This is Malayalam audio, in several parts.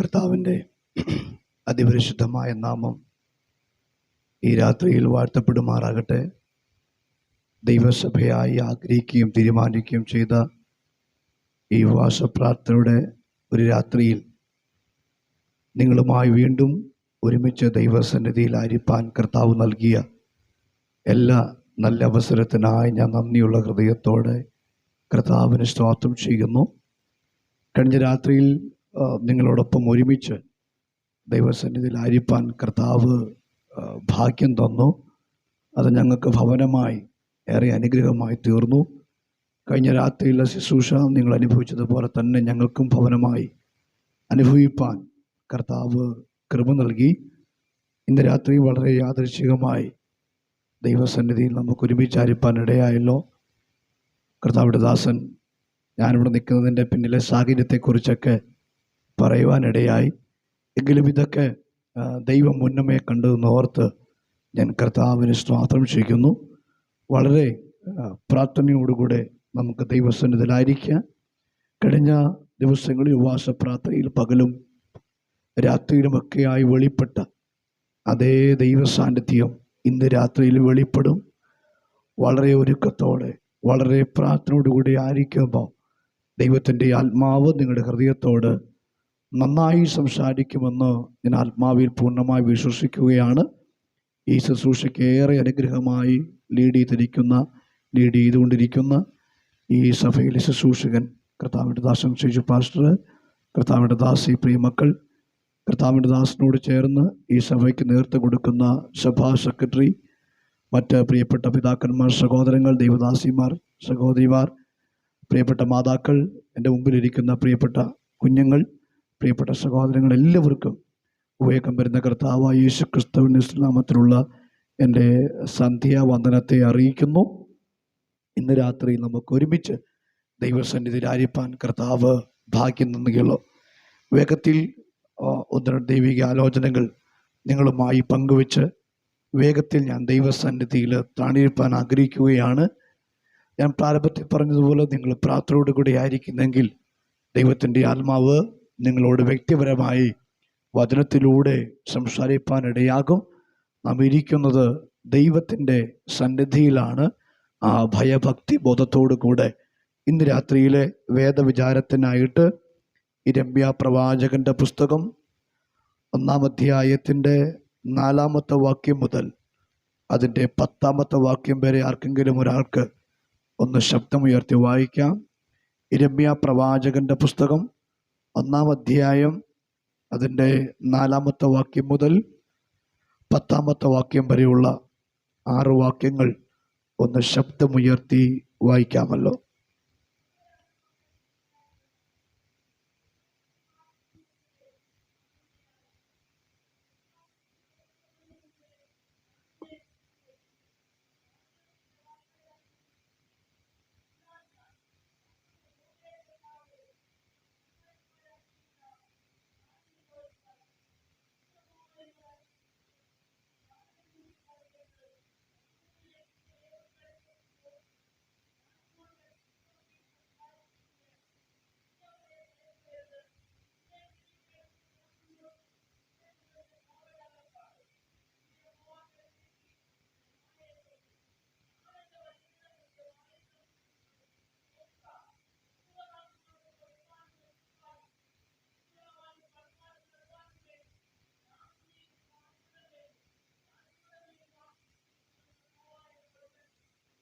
കർത്താവിൻ്റെ അതിപരിശുദ്ധമായ നാമം ഈ രാത്രിയിൽ വാഴ്ത്തപ്പെടുമാറാകട്ടെ. ദൈവസഭയായി ആഗ്രഹിക്കുകയും തീരുമാനിക്കുകയും ചെയ്ത ഈ ഉപവാസപ്രാർത്ഥനയുടെ ഒരു രാത്രിയിൽ നിങ്ങളുമായി വീണ്ടും ഒരുമിച്ച് ദൈവസന്നിധിയിൽ ആയിരിക്കാൻ കർത്താവ് നൽകിയ എല്ലാ നല്ല അവസരത്തിനായി ഞാൻ നന്ദിയുള്ള ഹൃദയത്തോടെ കർത്താവിന് സ്തോത്രം ചെയ്യുന്നു. കഴിഞ്ഞ രാത്രിയിൽ നിങ്ങളോടൊപ്പം ഒരുമിച്ച് ദൈവസന്നിധിയിൽ ആയിരിക്കാൻ കർത്താവ് ഭാഗ്യം തന്നു. അത് ഞങ്ങൾക്ക് ഭവനമായി ഏറെ അനുഗ്രഹമായി തീർന്നു. കഴിഞ്ഞ രാത്രിയിലെ ശുശ്രൂഷ നിങ്ങൾ അനുഭവിച്ചതുപോലെ തന്നെ ഞങ്ങൾക്കും ഭവനമായി അനുഭവിപ്പാൻ കർത്താവ് കൃപ നൽകി. ഇന്ന് രാത്രി വളരെ യാദൃശ്ചികമായി ദൈവസന്നിധിയിൽ നമുക്ക് ഒരുമിച്ച് ആയിരിക്കാൻ ഇടയായല്ലോ. കർത്താവിൻ്റെ ദാസൻ ഞാനിവിടെ നിൽക്കുന്നതിൻ്റെ പിന്നിലെ സാഹചര്യത്തെക്കുറിച്ചൊക്കെ പറയുവാനിടയായി. എങ്കിലും ഇതൊക്കെ ദൈവം മുന്നമേ കണ്ടതെന്ന് ഓർത്ത് ഞാൻ കർത്താവിന് സ്തോത്രം ചെയ്യുന്നു. വളരെ പ്രാർത്ഥനയോടുകൂടെ നമുക്ക് ദൈവസന്നിധിയിലായിരിക്കാം. കഴിഞ്ഞ ദിവസങ്ങളിൽ ഉപവാസ പ്രാർത്ഥനയിൽ പകലും രാത്രിയിലുമൊക്കെയായി വെളിപ്പെട്ട അതേ ദൈവസാന്നിധ്യം ഇന്ന് രാത്രിയിൽ വെളിപ്പെടും. വളരെ ഒരുക്കത്തോടെ വളരെ പ്രാർത്ഥനയോടുകൂടി ആയിരിക്കുമ്പോൾ ദൈവത്തിൻ്റെ ആത്മാവ് നിങ്ങളുടെ ഹൃദയത്തോട് നന്നായി സംസാരിക്കുമെന്ന് ഞാൻ ആത്മാവിൽ പൂർണ്ണമായി വിശ്വസിക്കുകയാണ്. ഈ ശുശ്രൂഷയ്ക്ക് ഏറെ അനുഗ്രഹമായി ലീഡ് ചെയ്തുകൊണ്ടിരിക്കുന്ന ഈ സഭയിലെ ശുശ്രൂഷകൻ കർത്താവിൻ്റെ ദാസൻ ഷൈജു പാസ്റ്റർ, കർത്താവിൻ്റെ ദാസി പ്രിയമക്കൾ, കർത്താവിൻ്റെ ദാസനോട് ചേർന്ന് ഈ സഭയ്ക്ക് നേതൃത്വം കൊടുക്കുന്ന സഭാ സെക്രട്ടറി, മറ്റ് പ്രിയപ്പെട്ട പിതാക്കന്മാർ, സഹോദരങ്ങൾ, ദൈവദാസിമാർ, സഹോദരിമാർ, പ്രിയപ്പെട്ട മാതാക്കൾ, എൻ്റെ മുമ്പിലിരിക്കുന്ന പ്രിയപ്പെട്ട കുഞ്ഞുങ്ങൾ, പ്രിയപ്പെട്ട സഹോദരങ്ങൾ, എല്ലാവർക്കും വേഗം വരുന്ന കർത്താവായ യേശു ക്രിസ്തുവിൻ്റെ നാമത്തിലുള്ള എൻ്റെ സന്ധ്യാവന്ദനത്തെ അറിയിക്കുന്നു. ഇന്ന് രാത്രി നമുക്ക് ഒരുമിച്ച് ദൈവസന്നിധിയിൽ ആയിരിക്കാൻ കർത്താവ് ഭാഗ്യം നൽകിയുള്ളൂ. വേഗത്തിൽ ഒന്ന് ദൈവിക ആലോചനകൾ നിങ്ങളുമായി പങ്കുവെച്ച് വേഗത്തിൽ ഞാൻ ദൈവസന്നിധിയിൽ താണിരിക്കാൻ ആഗ്രഹിക്കുകയാണ്. ഞാൻ പ്രാരംഭത്തിൽ പറഞ്ഞതുപോലെ നിങ്ങൾ പ്രാർത്ഥനയോടുകൂടി ആയിരിക്കുന്നെങ്കിൽ ദൈവത്തിൻ്റെ ആത്മാവ് നിങ്ങളോട് വ്യക്തിപരമായി വചനത്തിലൂടെ സംസാരിപ്പാനിടയാകും. നാം ഇരിക്കുന്നത് ദൈവത്തിൻ്റെ സന്നിധിയിലാണ്. ആ ഭയഭക്തി ബോധത്തോടു കൂടെ ഇന്ന് രാത്രിയിലെ വേദവിചാരത്തിനായിട്ട് യിരെമ്യാ പ്രവാചകൻ്റെ പുസ്തകം 1-ാം അധ്യായത്തിൻ്റെ 4-ാമത്തെ വാക്യം മുതൽ അതിൻ്റെ 10-ാമത്തെ വാക്യം വരെ ആർക്കെങ്കിലും ഒരാൾക്ക് ഒന്ന് ശബ്ദമുയർത്തി വായിക്കാം. യിരെമ്യാ പ്രവാചകൻ്റെ പുസ്തകം 1-ാം അധ്യായം അതിൻ്റെ 4-ാമത്തെ വാക്യം മുതൽ 10-ാമത്തെ വാക്യം വരെയുള്ള 6 വാക്യങ്ങൾ ഒന്ന് ശബ്ദമുയർത്തി വായിക്കാമല്ലോ.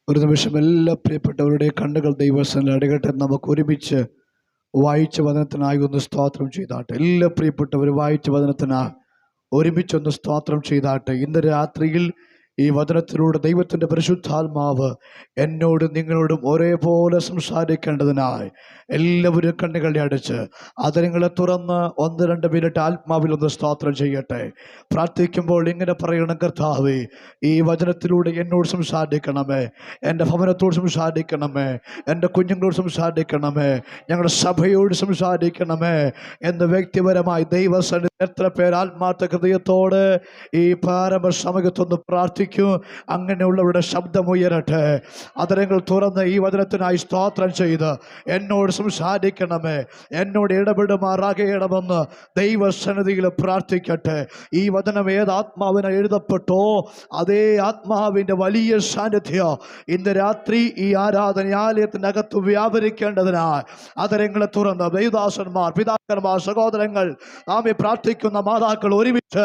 ഒരു നിമിഷം എല്ലാ പ്രിയപ്പെട്ടവരുടെ കണ്ണുകൾ ദൈവസന്നിധിയിൽ അടയട്ടെ. നമുക്ക് ഒരുമിച്ച് വായിച്ച വചനത്തിനായി ഒന്ന് സ്തോത്രം ചെയ്താട്ടെ. എല്ലാ പ്രിയപ്പെട്ടവർ വായിച്ച വചനത്തിനായി ഒരുമിച്ചൊന്ന് സ്തോത്രം ചെയ്താട്ടെ. ഇന്ന് രാത്രിയിൽ ഈ വചനത്തിലൂടെ ദൈവത്തിൻ്റെ പരിശുദ്ധാത്മാവ് എന്നോടും നിങ്ങളോടും ഒരേപോലെ സംസാരിക്കേണ്ടതിനായി എല്ലാവരും കണ്ണുകളെ അടച്ച് അതിരങ്ങളെ തുറന്ന് 1-2 മിനിറ്റ് ആത്മാവിൽ ഒന്ന് സ്തോത്രം ചെയ്യട്ടെ. പ്രാർത്ഥിക്കുമ്പോൾ ഇങ്ങനെ പറയണം: കർത്താവേ, ഈ വചനത്തിലൂടെ എന്നോട് സംസാരിക്കണമേ, എൻ്റെ ഭവനത്തോട് സംസാരിക്കണമേ, എൻ്റെ കുഞ്ഞുങ്ങളോട് സംസാരിക്കണമേ, ഞങ്ങളുടെ സഭയോട് സംസാരിക്കണമേ എന്ന് വ്യക്തിപരമായി ദൈവസന്നിധി എത്ര പേർ ആത്മാർത്ഥ ഹൃദയത്തോട് ഈ പാരമസമയത്തൊന്ന് പ്രാർത്ഥിക്കും? അങ്ങനെയുള്ളവരുടെ ശബ്ദമുയരട്ടെ. അതരങ്ങൾ തുറന്ന് ഈ വചനത്തിനായി സ്തോത്രം ചെയ്ത് എന്നോട് സംസാരിക്കണമേ, എന്നോട് ഇടപെടുമാറാകണമെന്ന് ദൈവസന്നിധിയിൽ പ്രാർത്ഥിക്കട്ടെ. ഈ വചനം ഏത് ആത്മാവിന് എഴുതപ്പെട്ടോ അതേ ആത്മാവിൻ്റെ വലിയ സാന്നിധ്യം ഇന്ന് രാത്രി ഈ ആരാധനാലയത്തിനകത്ത് വ്യാപരിക്കേണ്ടതിനാൽ അതരങ്ങളെ തുറന്ന് ദൈവദാസന്മാർ, പിതാക്കന്മാർ, സഹോദരങ്ങൾ, നാം പ്രാർത്ഥിക്കുന്ന മാതാക്കൾ ഒരുമിച്ച്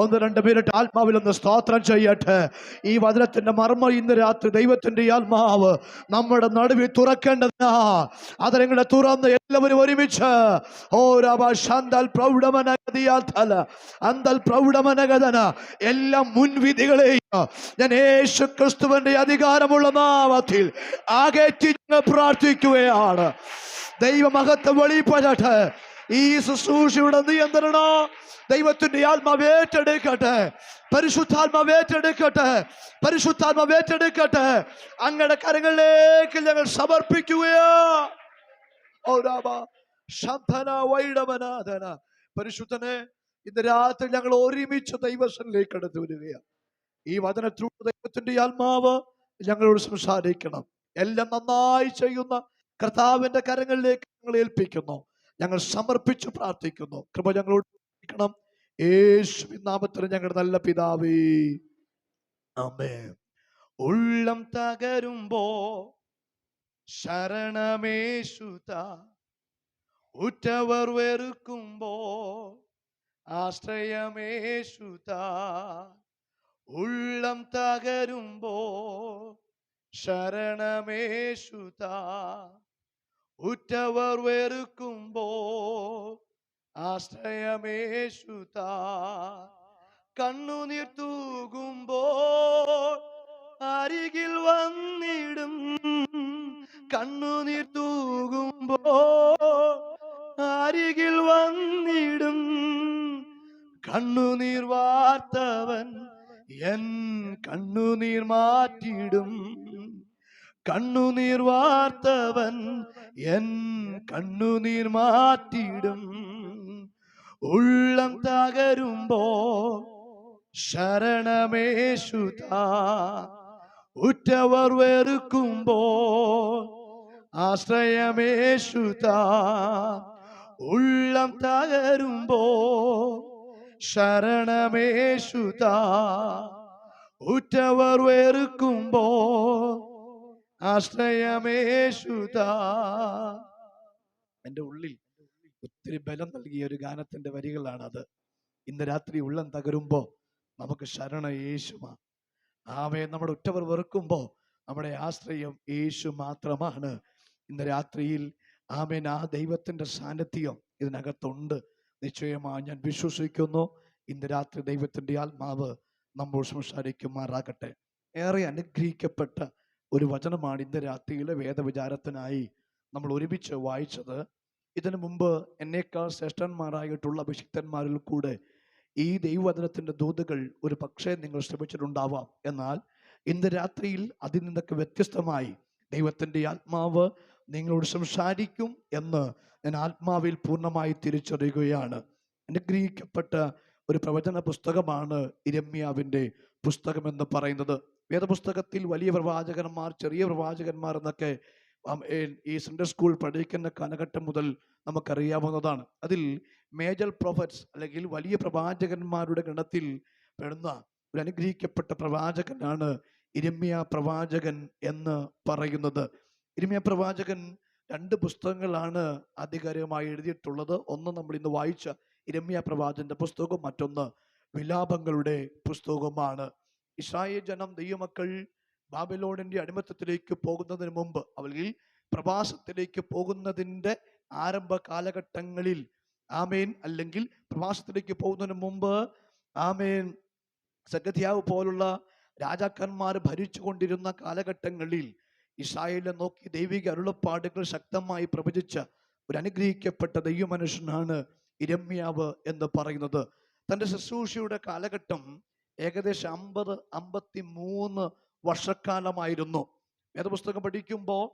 1-2 മിനിറ്റ് ആത്മാവിൽ ഒന്ന് സ്തോത്രം ചെയ്യട്ടെ. ഈ വചനത്തിന്റെ മർമ്മം ഇന്ന് രാത്രി ദൈവത്തിന്റെ ആത്മാവ് നമ്മുടെ നടുവിൽ തുറക്കേണ്ടതിനാ അതരങ്ങളെ തുറന്ന് എല്ലാവരും ഒരുമിച്ച് എല്ലാ മുൻവിധികളെയും ഞാൻ യേശു ക്രിസ്തുവിന്റെ അധികാരമുള്ള നാമത്തിൽ അകറ്റി പ്രാർത്ഥിക്കുകയാണ്. ദൈവമഹത്വം വെളിപ്പെടട്ടെ. ഈ ശുശ്രൂഷയുടെ നിയന്ത്രണം ദൈവത്തിന്റെ ആത്മാവ് ഏറ്റെടുക്കട്ടെ. പരിശുദ്ധാത്മാവ് ഏറ്റെടുക്കട്ടെ. പരിശുദ്ധാത്മാവ് ഏറ്റെടുക്കട്ടെ. അങ്ങയുടെ കരങ്ങളിലേക്ക് ഞങ്ങൾ സമർപ്പിക്കുകയാ. പരിശുദ്ധനെ, ഇന്ന് രാത്രി ഞങ്ങൾ ഒരുമിച്ച് ദൈവസന്നിധിയിലേക്ക് എടുത്തു വരികയാണ്. ഈ വചനത്തിലൂടെ ദൈവത്തിന്റെ ആത്മാവ് ഞങ്ങളോട് സംസാരിക്കണം. എല്ലാം നന്നായി ചെയ്യുന്ന കർത്താവിന്റെ കരങ്ങളിലേക്ക് ഞങ്ങൾ ഏൽപ്പിക്കുന്നു. ഞങ്ങൾ സമർപ്പിച്ചു പ്രാർത്ഥിക്കുന്നു. കൃപ ഞങ്ങളോട് ണം. യേശുവിൻ നാമത്തിൽ ഞങ്ങളുടെ നല്ല പിതാവേ, ആമേൻ. ഉള്ളം തകരുമ്പോ ശരണമേശുതാ, ഉറ്റവർ വെറുക്കുമ്പോ ആശ്രയമേശുതാ. ഉള്ളം തകരുമ്പോ ശരണമേശുതാ, ഉറ്റവർ വെറുക്കുമ്പോ ആശ്രയമേശുതാ. കണ്ണുനീർ തൂകുമ്പോ അരികിൽ വന്നിടും. കണ്ണുനീർ തൂകുമ്പോ അരികിൽ വന്നിടും. കണ്ണുനീർ വാർത്തവൻ എൻ കണ്ണുനീർ മാറ്റിടും. കണ്ണുനീർ വാർത്തവൻ എൻ കണ്ണുനീർ മാറ്റിടും. ഉള്ളം തകരുമ്പോ ശരണമേശുതാ, ഉറ്റവർ വെറുക്കുമ്പോ ആശ്രയമേശുതാ. ഉള്ളം തകരുമ്പോ ശരണമേശുതാ, ഉറ്റവർ വെറുക്കുമ്പോ ആശ്രയമേശുതാ. എൻ്റെ ഉള്ളിൽ ഒത്തിരി ബലം നൽകിയ ഒരു ഗാനത്തിന്റെ വരികളാണത്. ഇന്ന് രാത്രി ഉള്ളം തകരുമ്പോ നമുക്ക് ശരണ യേശുമാ. ആമേൻ. നമ്മുടെ ഉറ്റവർ വെറുക്കുമ്പോ നമ്മുടെ ആശ്രയം യേശു മാത്രമാണ്. ഇന്ന് രാത്രിയിൽ ആമേൻ ആ ദൈവത്തിന്റെ സാന്നിധ്യം ഇതിനകത്തുണ്ട്. നിശ്ചയമായി ഞാൻ വിശ്വസിക്കുന്നു. ഇന്ന് രാത്രി ദൈവത്തിന്റെ ആത്മാവ് നമ്മൾ സംസാരിക്കുമാറാകട്ടെ. ഏറെ അനുഗ്രഹിക്കപ്പെട്ട ഒരു വചനമാണ് ഇന്ന് രാത്രിയിലെ വേദവിചാരത്തിനായി നമ്മൾ ഒരുമിച്ച് വായിച്ചത്. ഇതിനു മുമ്പ് എന്നേക്കാൾ ശ്രേഷ്ഠന്മാരായിട്ടുള്ള അഭിഷിക്തന്മാരിൽ കൂടെ ഈ ദൈവവചനത്തിന്റെ ദൂതുകൾ ഒരു പക്ഷേ നിങ്ങൾ ശ്രമിച്ചിട്ടുണ്ടാവാം. എന്നാൽ ഇന്ന് രാത്രിയിൽ അതിൽ നിന്നൊക്കെ വ്യത്യസ്തമായി ദൈവത്തിന്റെ ആത്മാവ് നിങ്ങളോട് സംസാരിക്കും എന്ന് ഞാൻ ആത്മാവിൽ പൂർണ്ണമായി തിരിച്ചറിയുകയാണ്. അനുഗ്രഹിക്കപ്പെട്ട ഒരു പ്രവചന പുസ്തകമാണ് ഇരമ്യാവിൻ്റെ പുസ്തകം എന്ന് പറയുന്നത്. വേദപുസ്തകത്തിൽ വലിയ പ്രവാചകന്മാർ, ചെറിയ പ്രവാചകന്മാർ എന്നൊക്കെ ഈ സൺഡേ സ്കൂൾ പഠിക്കുന്ന കാലഘട്ടം മുതൽ നമുക്കറിയാവുന്നതാണ്. അതിൽ മേജർ പ്രോഫറ്റ്സ് അല്ലെങ്കിൽ വലിയ പ്രവാചകന്മാരുടെ ഗണത്തിൽ പെടുന്ന ഒരു അനുഗ്രഹിക്കപ്പെട്ട പ്രവാചകനാണ് ഇരമ്യാ പ്രവാചകൻ എന്ന് പറയുന്നത്. ഇരമ്യാ പ്രവാചകൻ 2 പുസ്തകങ്ങളാണ് ആധികാരികമായി എഴുതിയിട്ടുള്ളത്. ഒന്ന് നമ്മൾ ഇന്ന് വായിച്ച ഇരമ്യാ പ്രവാചകന്റെ പുസ്തകവും മറ്റൊന്ന് വിലാപങ്ങളുടെ പുസ്തകവുമാണ്. ഇസ്രായേൽ ജനം, ദൈവമക്കൾ ബാബിലോണിന്റെ അടിമത്തത്തിലേക്ക് പോകുന്നതിന് മുമ്പ്, അല്ലെങ്കിൽ പ്രവാസത്തിലേക്ക് പോകുന്നതിൻ്റെ ആരംഭ കാലഘട്ടങ്ങളിൽ ആമേൻ, അല്ലെങ്കിൽ പ്രവാസത്തിലേക്ക് പോകുന്നതിന് മുമ്പ് ആമേൻ, സെഖര്യാവ് പോലുള്ള രാജാക്കന്മാർ ഭരിച്ചുകൊണ്ടിരുന്ന കാലഘട്ടങ്ങളിൽ ഇസ്രായേലിനെ നോക്കി ദൈവിക അരുളപ്പാടുകൾ ശക്തമായി പ്രവചിച്ച ഒരു അനുഗ്രഹിക്കപ്പെട്ട ദൈവമനുഷ്യനാണ് ഇരമ്യാവ് എന്ന് പറയുന്നത്. തൻ്റെ ശുശ്രൂഷയുടെ കാലഘട്ടം ഏകദേശം 50-53 വർഷക്കാലമായിരുന്നു. വേദപുസ്തകം പഠിക്കുമ്പോൾ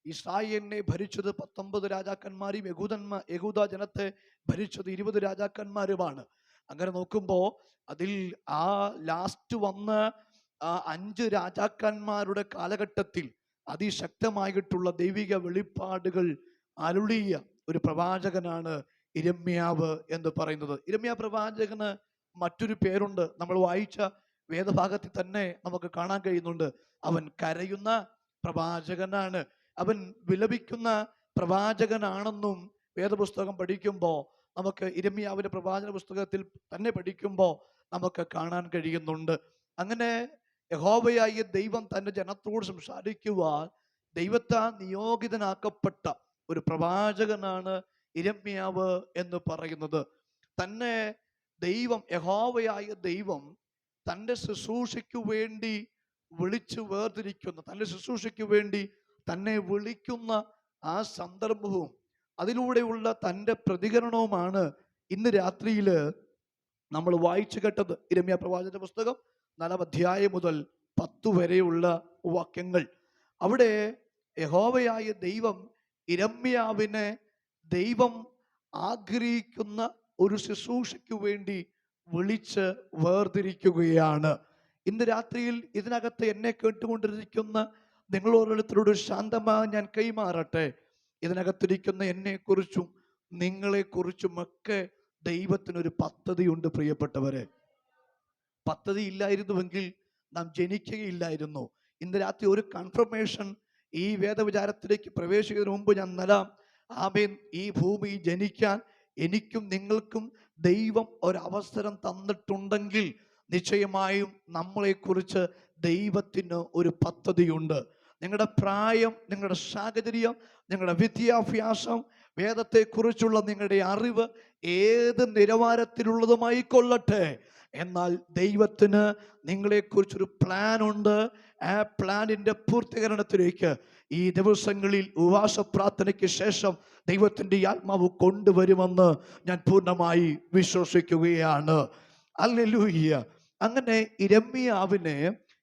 ഇസ്രായേലിനെ ഭരിച്ചത് 19 രാജാക്കന്മാരും യഹൂദ ജനത്തെ ഭരിച്ചത് 20 രാജാക്കന്മാരുമാണ്. അങ്ങനെ നോക്കുമ്പോൾ അതിൽ ആ ലാസ്റ്റ് വന്ന 5 രാജാക്കന്മാരുടെ കാലഘട്ടത്തിൽ അതിശക്തമായിട്ടുള്ള ദൈവിക വെളിപ്പാടുകൾ അരുളിയ ഒരു പ്രവാചകനാണ് ഇരമ്യാവ് എന്ന് പറയുന്നത്. ഇരമ്യാ പ്രവാചകന് മറ്റൊരു പേരുണ്ട്. നമ്മൾ വായിച്ച വേദഭാഗത്തിൽ തന്നെ നമുക്ക് കാണാൻ കഴിയുന്നുണ്ട്. അവൻ കരയുന്ന പ്രവാചകനാണ്, അവൻ വിലപിക്കുന്ന പ്രവാചകനാണെന്നും വേദപുസ്തകം പഠിക്കുമ്പോൾ നമുക്ക് ഇരമ്യാവിന്റെ പ്രവാചന പുസ്തകത്തിൽ തന്നെ പഠിക്കുമ്പോൾ നമുക്ക് കാണാൻ കഴിയുന്നുണ്ട്. അങ്ങനെ യഹോവയായ ദൈവം തന്റെ ജനത്തോട് സംസാരിക്കുവാൻ ദൈവത്താൽ നിയോഗിതനാക്കപ്പെട്ട ഒരു പ്രവാചകനാണ് ഇരമ്യാവ് എന്ന് പറയുന്നത്. തന്നെ ദൈവം, യഹോവയായ ദൈവം തൻ്റെ ശുശ്രൂഷയ്ക്കു വേണ്ടി വിളിച്ചു വേർതിരിക്കുന്ന, തൻ്റെ ശുശ്രൂഷയ്ക്ക് വേണ്ടി തന്നെ വിളിക്കുന്ന ആ സന്ദർഭവും അതിലൂടെയുള്ള തൻ്റെ പ്രതികരണവുമാണ് ഇന്ന് രാത്രിയിൽ നമ്മൾ വായിച്ചു കേട്ടത്. ഇരമ്യാ പ്രവാചക പുസ്തകം 4 അധ്യായം മുതൽ 10 വരെയുള്ള വാക്യങ്ങൾ. അവിടെ യഹോവയായ ദൈവം ഇരമ്യാവിനെ ദൈവം ആഗ്രഹിക്കുന്ന ഒരു ശുശ്രൂഷയ്ക്ക് വേണ്ടി വിളിച്ച് വേർതിരിക്കുകയാണ്. ഇന്ന് രാത്രിയിൽ ഇതിനകത്ത് എന്നെ കേട്ടുകൊണ്ടിരിക്കുന്ന നിങ്ങളോരോരുത്തരോട് ശാന്തമായി ഞാൻ കൈമാറട്ടെ. ഇതിനകത്തിരിക്കുന്ന എന്നെക്കുറിച്ചും നിങ്ങളെക്കുറിച്ചുമൊക്കെ ദൈവത്തിനൊരു പദ്ധതിയുണ്ട് പ്രിയപ്പെട്ടവരെ. പദ്ധതി ഇല്ലായിരുന്നുവെങ്കിൽ നാം ജനിക്കുകയില്ലായിരുന്നു. ഇന്ന് രാത്രി ഒരു കൺഫർമേഷൻ ഈ വേദവിചാരത്തിലേക്ക് പ്രവേശിക്കുന്നതിന് മുമ്പ് ഞാൻ നൽകാം. ആമേൻ. ഈ ഭൂമി ജനിക്കാൻ എനിക്കും നിങ്ങൾക്കും ദൈവം ഒരവസരം തന്നിട്ടുണ്ടെങ്കിൽ നിശ്ചയമായും നമ്മളെക്കുറിച്ച് ദൈവത്തിന് ഒരു പദ്ധതിയുണ്ട്. നിങ്ങളുടെ പ്രായം, നിങ്ങളുടെ സാഹചര്യം, നിങ്ങളുടെ വിദ്യാഭ്യാസം, വേദത്തെക്കുറിച്ചുള്ള നിങ്ങളുടെ അറിവ് ഏത് നിലവാരത്തിലുള്ളതുമായി കൊള്ളട്ടെ, എന്നാൽ ദൈവത്തിന് നിങ്ങളെക്കുറിച്ചൊരു പ്ലാൻ ഉണ്ട്. ആ പ്ലാനിൻ്റെ പൂർത്തീകരണത്തിലേക്ക് ഈ ദിവസങ്ങളിൽ ഉപവാസ പ്രാർത്ഥനയ്ക്ക് ശേഷം ദൈവത്തിൻ്റെ ആത്മാവ് കൊണ്ടുവരുമെന്ന് ഞാൻ പൂർണ്ണമായി വിശ്വസിക്കുകയാണ്. ഹല്ലേലൂയ. അങ്ങനെ ഇരമ്യാവിനെ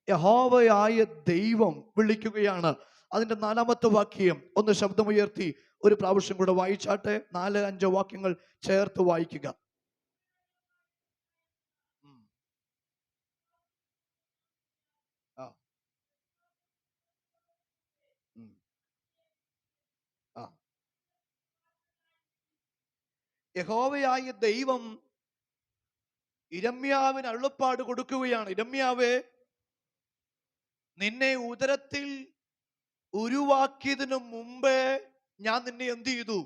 യഹോവയായ ദൈവം വിളിക്കുകയാണ്. അതിൻ്റെ 4-ാമത്തെ വാക്യം ഒന്ന് ശബ്ദമുയർത്തി ഒരു പ്രാവശ്യം കൂടെ വായിച്ചാട്ടെ. 4-5 വാക്യങ്ങൾ ചേർത്ത് വായിക്കുക. യഹോവയായ ദൈവം ഇരമ്യാവിന് അരുളപ്പാട് കൊടുക്കുകയാണ്. ഇരമ്യാവേ, നിന്നെ ഉദരത്തിൽ ഉരുവാക്കിയതിനു മുമ്പേ ഞാൻ നിന്നെ എന്ത് ചെയ്തു?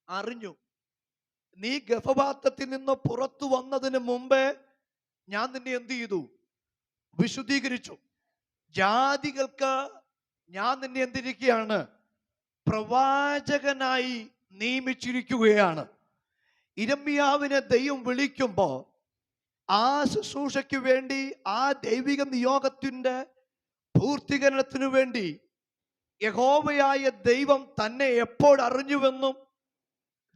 അറിഞ്ഞു. നീ ഗർഭപാത്രത്തിൽ നിന്ന് പുറത്തു വന്നതിന് മുമ്പേ ഞാൻ നിന്നെ എന്ത് ചെയ്തു? വിശുദ്ധീകരിച്ചു. ജാതികൾക്ക് ഞാൻ നിന്നെ എന്തിരിക്കുകയാണ്? പ്രവാചകനായി നിയമിച്ചിരിക്കുകയാണ്. ഇരമ്യാവിനെ ദൈവം വിളിക്കുമ്പോൾ ആ ശുശ്രൂഷയ്ക്ക് വേണ്ടി, ആ ദൈവിക നിയോഗത്തിൻ്റെ പൂർത്തീകരണത്തിനു വേണ്ടി യഹോവയായ ദൈവം തന്നെ എപ്പോൾ അറിഞ്ഞുവെന്നും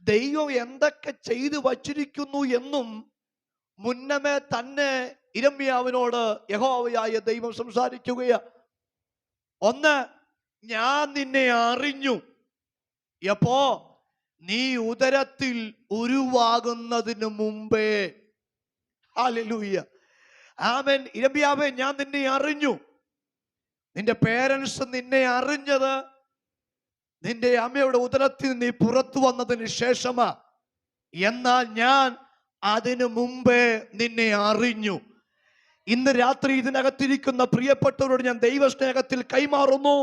ദൈവം എന്തൊക്കെ ചെയ്തു വച്ചിരിക്കുന്നു എന്നും മുന്നമേ തന്നെ ഇരമ്യാവിനോട് യഹോവയായ ദൈവം സംസാരിക്കുകയാണ്. ഒന്ന്, ഞാൻ നിന്നെ അറിഞ്ഞു. എപ്പോ? നീ ഉദരത്തിൽ ഉരുവാകുന്നതിന് മുമ്പേ. ഹല്ലേലൂയ. ആമേൻ. ഇരമ്യാവേ, ഞാൻ നിന്നെ അറിഞ്ഞു. നിന്റെ പേരൻസ് നിന്നെ അറിഞ്ഞത് നിന്റെ അമ്മയുടെ ഉദരത്തിൽ നീ പുറത്തു വന്നതിന് ശേഷമാ. എന്നാൽ ഞാൻ അതിനു മുമ്പേ നിന്നെ അറിഞ്ഞു. ഇന്ന് രാത്രി ഇതിനകത്തിരിക്കുന്ന പ്രിയപ്പെട്ടവരോട് ഞാൻ ദൈവസ്നേഹത്തിൽ കൈമാറുന്നു.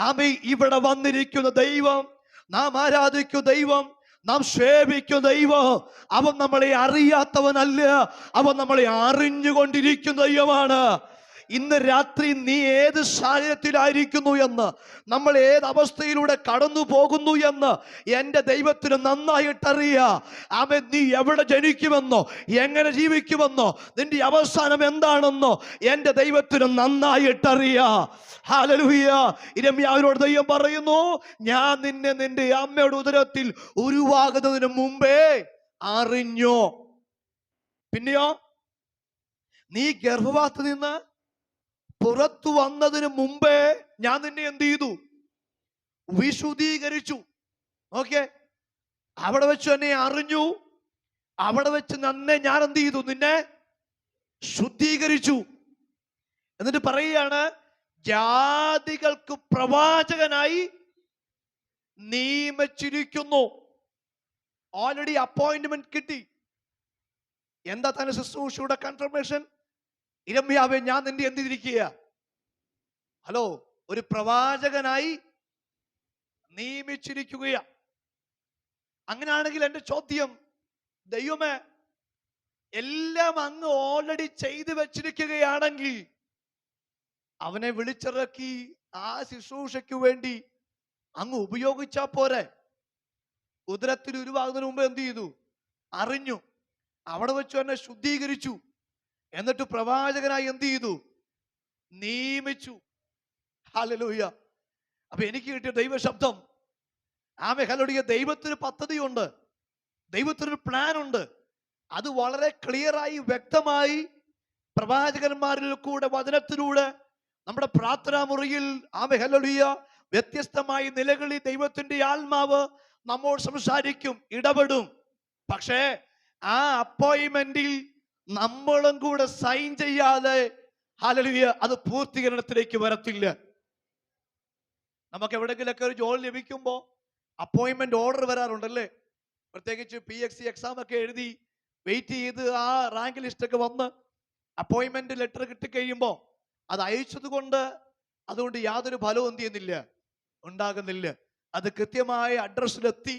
ആമേൻ. ഇവിടെ വന്നിരിക്കുന്ന ദൈവം, നാം ആരാധിക്കുന്ന ദൈവം, നാം സേവിക്കുന്ന ദൈവം, അവൻ നമ്മളെ അറിയാത്തവനല്ല, അവൻ നമ്മളെ അറിഞ്ഞുകൊണ്ടിരിക്കുന്ന ദൈവമാണ്. ഇന്ന് രാത്രി നീ ഏത് സാഹചര്യത്തിലായിരിക്കുന്നു എന്ന്, നമ്മൾ ഏത് അവസ്ഥയിലൂടെ കടന്നു പോകുന്നു എന്ന് എൻ്റെ ദൈവത്തിന് നന്നായിട്ടറിയാം. ആമേൻ. നീ എവിടെ ജനിക്കുമെന്നോ, എങ്ങനെ ജീവിക്കുമെന്നോ, നിന്റെ അവസാനം എന്താണെന്നോ എൻ്റെ ദൈവത്തിന് നന്നായിട്ടറിയാം. ഹല്ലേലൂയ. ഇരമ്യാവിനോട് ദൈവം പറയുന്നു, ഞാൻ നിന്നെ നിന്റെ അമ്മയുടെ ഉദരത്തിൽ ഉരുവാകുന്നതിന് മുമ്പേ അറിഞ്ഞു. പിന്നെയോ, നീ ഗർഭപാത്രത്തിൽ നിന്ന് പുറത്തു വന്നതിന് മുമ്പേ ഞാൻ നിന്നെ എന്ത് ചെയ്തു? വിശുദ്ധീകരിച്ചു. ഓക്കെ, അവിടെ വെച്ച് എന്നെ അറിഞ്ഞു. അവിടെ വെച്ച് നന്നെ ഞാൻ എന്ത് ചെയ്തു? നിന്നെ ശുദ്ധീകരിച്ചു. എന്നിട്ട് പറയുകയാണ്, ജാതികൾക്ക് പ്രവാചകനായി നിയമിച്ചിരിക്കുന്നു. ഓൾറെഡി അപ്പോയിന്റ്മെന്റ് കിട്ടി. എന്താ തന്നെ ശുശ്രൂഷയുടെ കൺഫർമേഷൻ? ഇരമ്യാവേ, ഞാൻ നിന്റെ എന്ത് ചെയ്തിരിക്കുക? ഹലോ, ഒരു പ്രവാചകനായി നിയമിച്ചിരിക്കുകയാ. അങ്ങനെയാണെങ്കിൽ എന്റെ ചോദ്യം, ദൈവമേ, എല്ലാം അങ്ങ് ഓൾറെഡി ചെയ്തു വെച്ചിരിക്കുകയാണെങ്കിൽ അവനെ വിളിച്ചിറക്കി ആ ശുശ്രൂഷയ്ക്ക് വേണ്ടി അങ്ങ് ഉപയോഗിച്ചാ പോരെ? ഉദരത്തിൽ ഉരുവാകുന്നതിന് മുമ്പ് എന്ത് ചെയ്തു? അറിഞ്ഞു. അവിടെ വെച്ച് എന്നെ ശുദ്ധീകരിച്ചു. എന്നിട്ട് പ്രവാചകനായി എന്ത് ചെയ്തു? നിയമിച്ചു. ഹല്ലേലൂയ. അപ്പൊ എനിക്ക് കിട്ടിയ ദൈവശബ്ദം, ആമേ ഹല്ലേലൂയ, ദൈവത്തിന് പദ്ധതിയുണ്ട്, ദൈവത്തിനൊരു പ്ലാൻ ഉണ്ട്. അത് വളരെ ക്ലിയറായി വ്യക്തമായി പ്രവാചകന്മാരിൽ കൂടെ വചനത്തിലൂടെ നമ്മുടെ പ്രാർത്ഥനാ മുറിയിൽ ആമേ ഹല്ലേലൂയ വ്യത്യസ്തമായ നിലകളിൽ ദൈവത്തിന്റെ ആത്മാവ് നമ്മോട് സംസാരിക്കും, ഇടപെടും. പക്ഷേ ആ അപ്പോയിന്റ്മെന്റിൽ നമ്മളും കൂടെ സൈൻ ചെയ്യാതെ ഹല്ലേലൂയ അത് പൂർത്തീകരണത്തിലേക്ക് വരത്തില്ല. നമുക്ക് എവിടെയെങ്കിലൊക്കെ ഒരു ജോലി ലഭിക്കുമ്പോൾ അപ്പോയിന്റ്മെന്റ് ഓർഡർ വരാറുണ്ടല്ലേ? പ്രത്യേകിച്ച് PSC എക്സാം ഒക്കെ എഴുതി വെയിറ്റ് ചെയ്ത് ആ റാങ്ക് ലിസ്റ്റ് ഒക്കെ വന്ന് അപ്പോയിന്റ്മെന്റ് ലെറ്റർ കിട്ടിക്കഴിയുമ്പോൾ അത് അയച്ചത് കൊണ്ട് അതുകൊണ്ട് യാതൊരു ഫലവും എന്ത് ചെയ്യുന്നില്ല, ഉണ്ടാകുന്നില്ല. അത് കൃത്യമായ അഡ്രസ്സിലെത്തി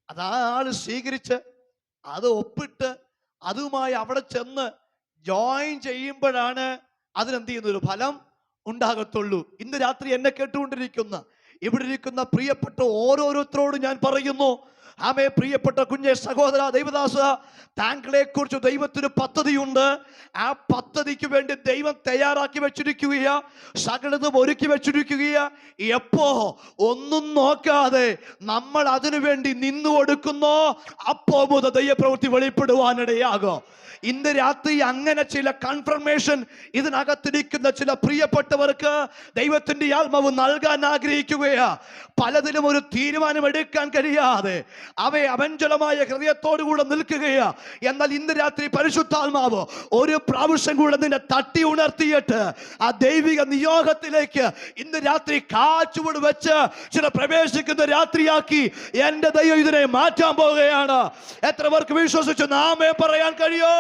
അത് ആ ആള് സ്വീകരിച്ച് അത് ഒപ്പിട്ട് അതുമായി അവിടെ ചെന്ന് ജോയിൻ ചെയ്യുമ്പോഴാണ് അതിനെന്ത് ചെയ്യുന്ന ഒരു ഫലം ഉണ്ടാകത്തുള്ളൂ. ഇന്ന് രാത്രി എന്നെ കേട്ടുകൊണ്ടിരിക്കുന്ന ഇവിടെ ഇരിക്കുന്ന പ്രിയപ്പെട്ട ഓരോരുത്തരോടും ഞാൻ പറയുന്നു, ആമേ പ്രിയപ്പെട്ട കുഞ്ഞെ സഹോദര ദൈവദാസ, താങ്കളെ കുറിച്ച് ദൈവത്തിന് പദ്ധതിയുണ്ട്. ആ പദ്ധതിക്ക് വേണ്ടി ദൈവം തയ്യാറാക്കി വെച്ചിരിക്കുകയാ, സകലതും ഒരുക്കി വെച്ചിരിക്കുകയാ. എപ്പോ ഒന്നും നോക്കാതെ നമ്മൾ അതിനു വേണ്ടി നിന്നു കൊടുക്കുന്നോ, അപ്പോ മുതൽ ദൈവപ്രവൃത്തി വെളിപ്പെടുവാനിടയാകും. ഇന്ന് രാത്രി അങ്ങനെ ചില കൺഫർമേഷൻ ഇതിനകത്തിരിക്കുന്ന ചില പ്രിയപ്പെട്ടവർക്ക് ദൈവത്തിന്റെ ആത്മാവ് നൽകാൻ ആഗ്രഹിക്കുകയാ. പലതിലും ഒരു തീരുമാനം എടുക്കാൻ കഴിയാതെ അവയെ അമഞ്ചലമായ ഹൃദയത്തോടുകൂടെ നിൽക്കുകയാ. എന്നാൽ ഇന്ന് രാത്രി പരിശുദ്ധാത്മാവ് ഒരു പ്രാവശ്യം കൂടെ നിന്നെ തട്ടി ഉണർത്തിയിട്ട് ആ ദൈവിക നിയോഗത്തിലേക്ക് ഇന്ന് രാത്രി കാച്ചുവട് വെച്ച് ചില പ്രവേശിക്കുന്ന രാത്രിയാക്കി എന്റെ ദൈവം ഇതിനെ മാറ്റാൻ പോവുകയാണ്. എത്ര പേർക്ക് വിശ്വസിച്ച് നാമേ പറയാൻ കഴിയോ?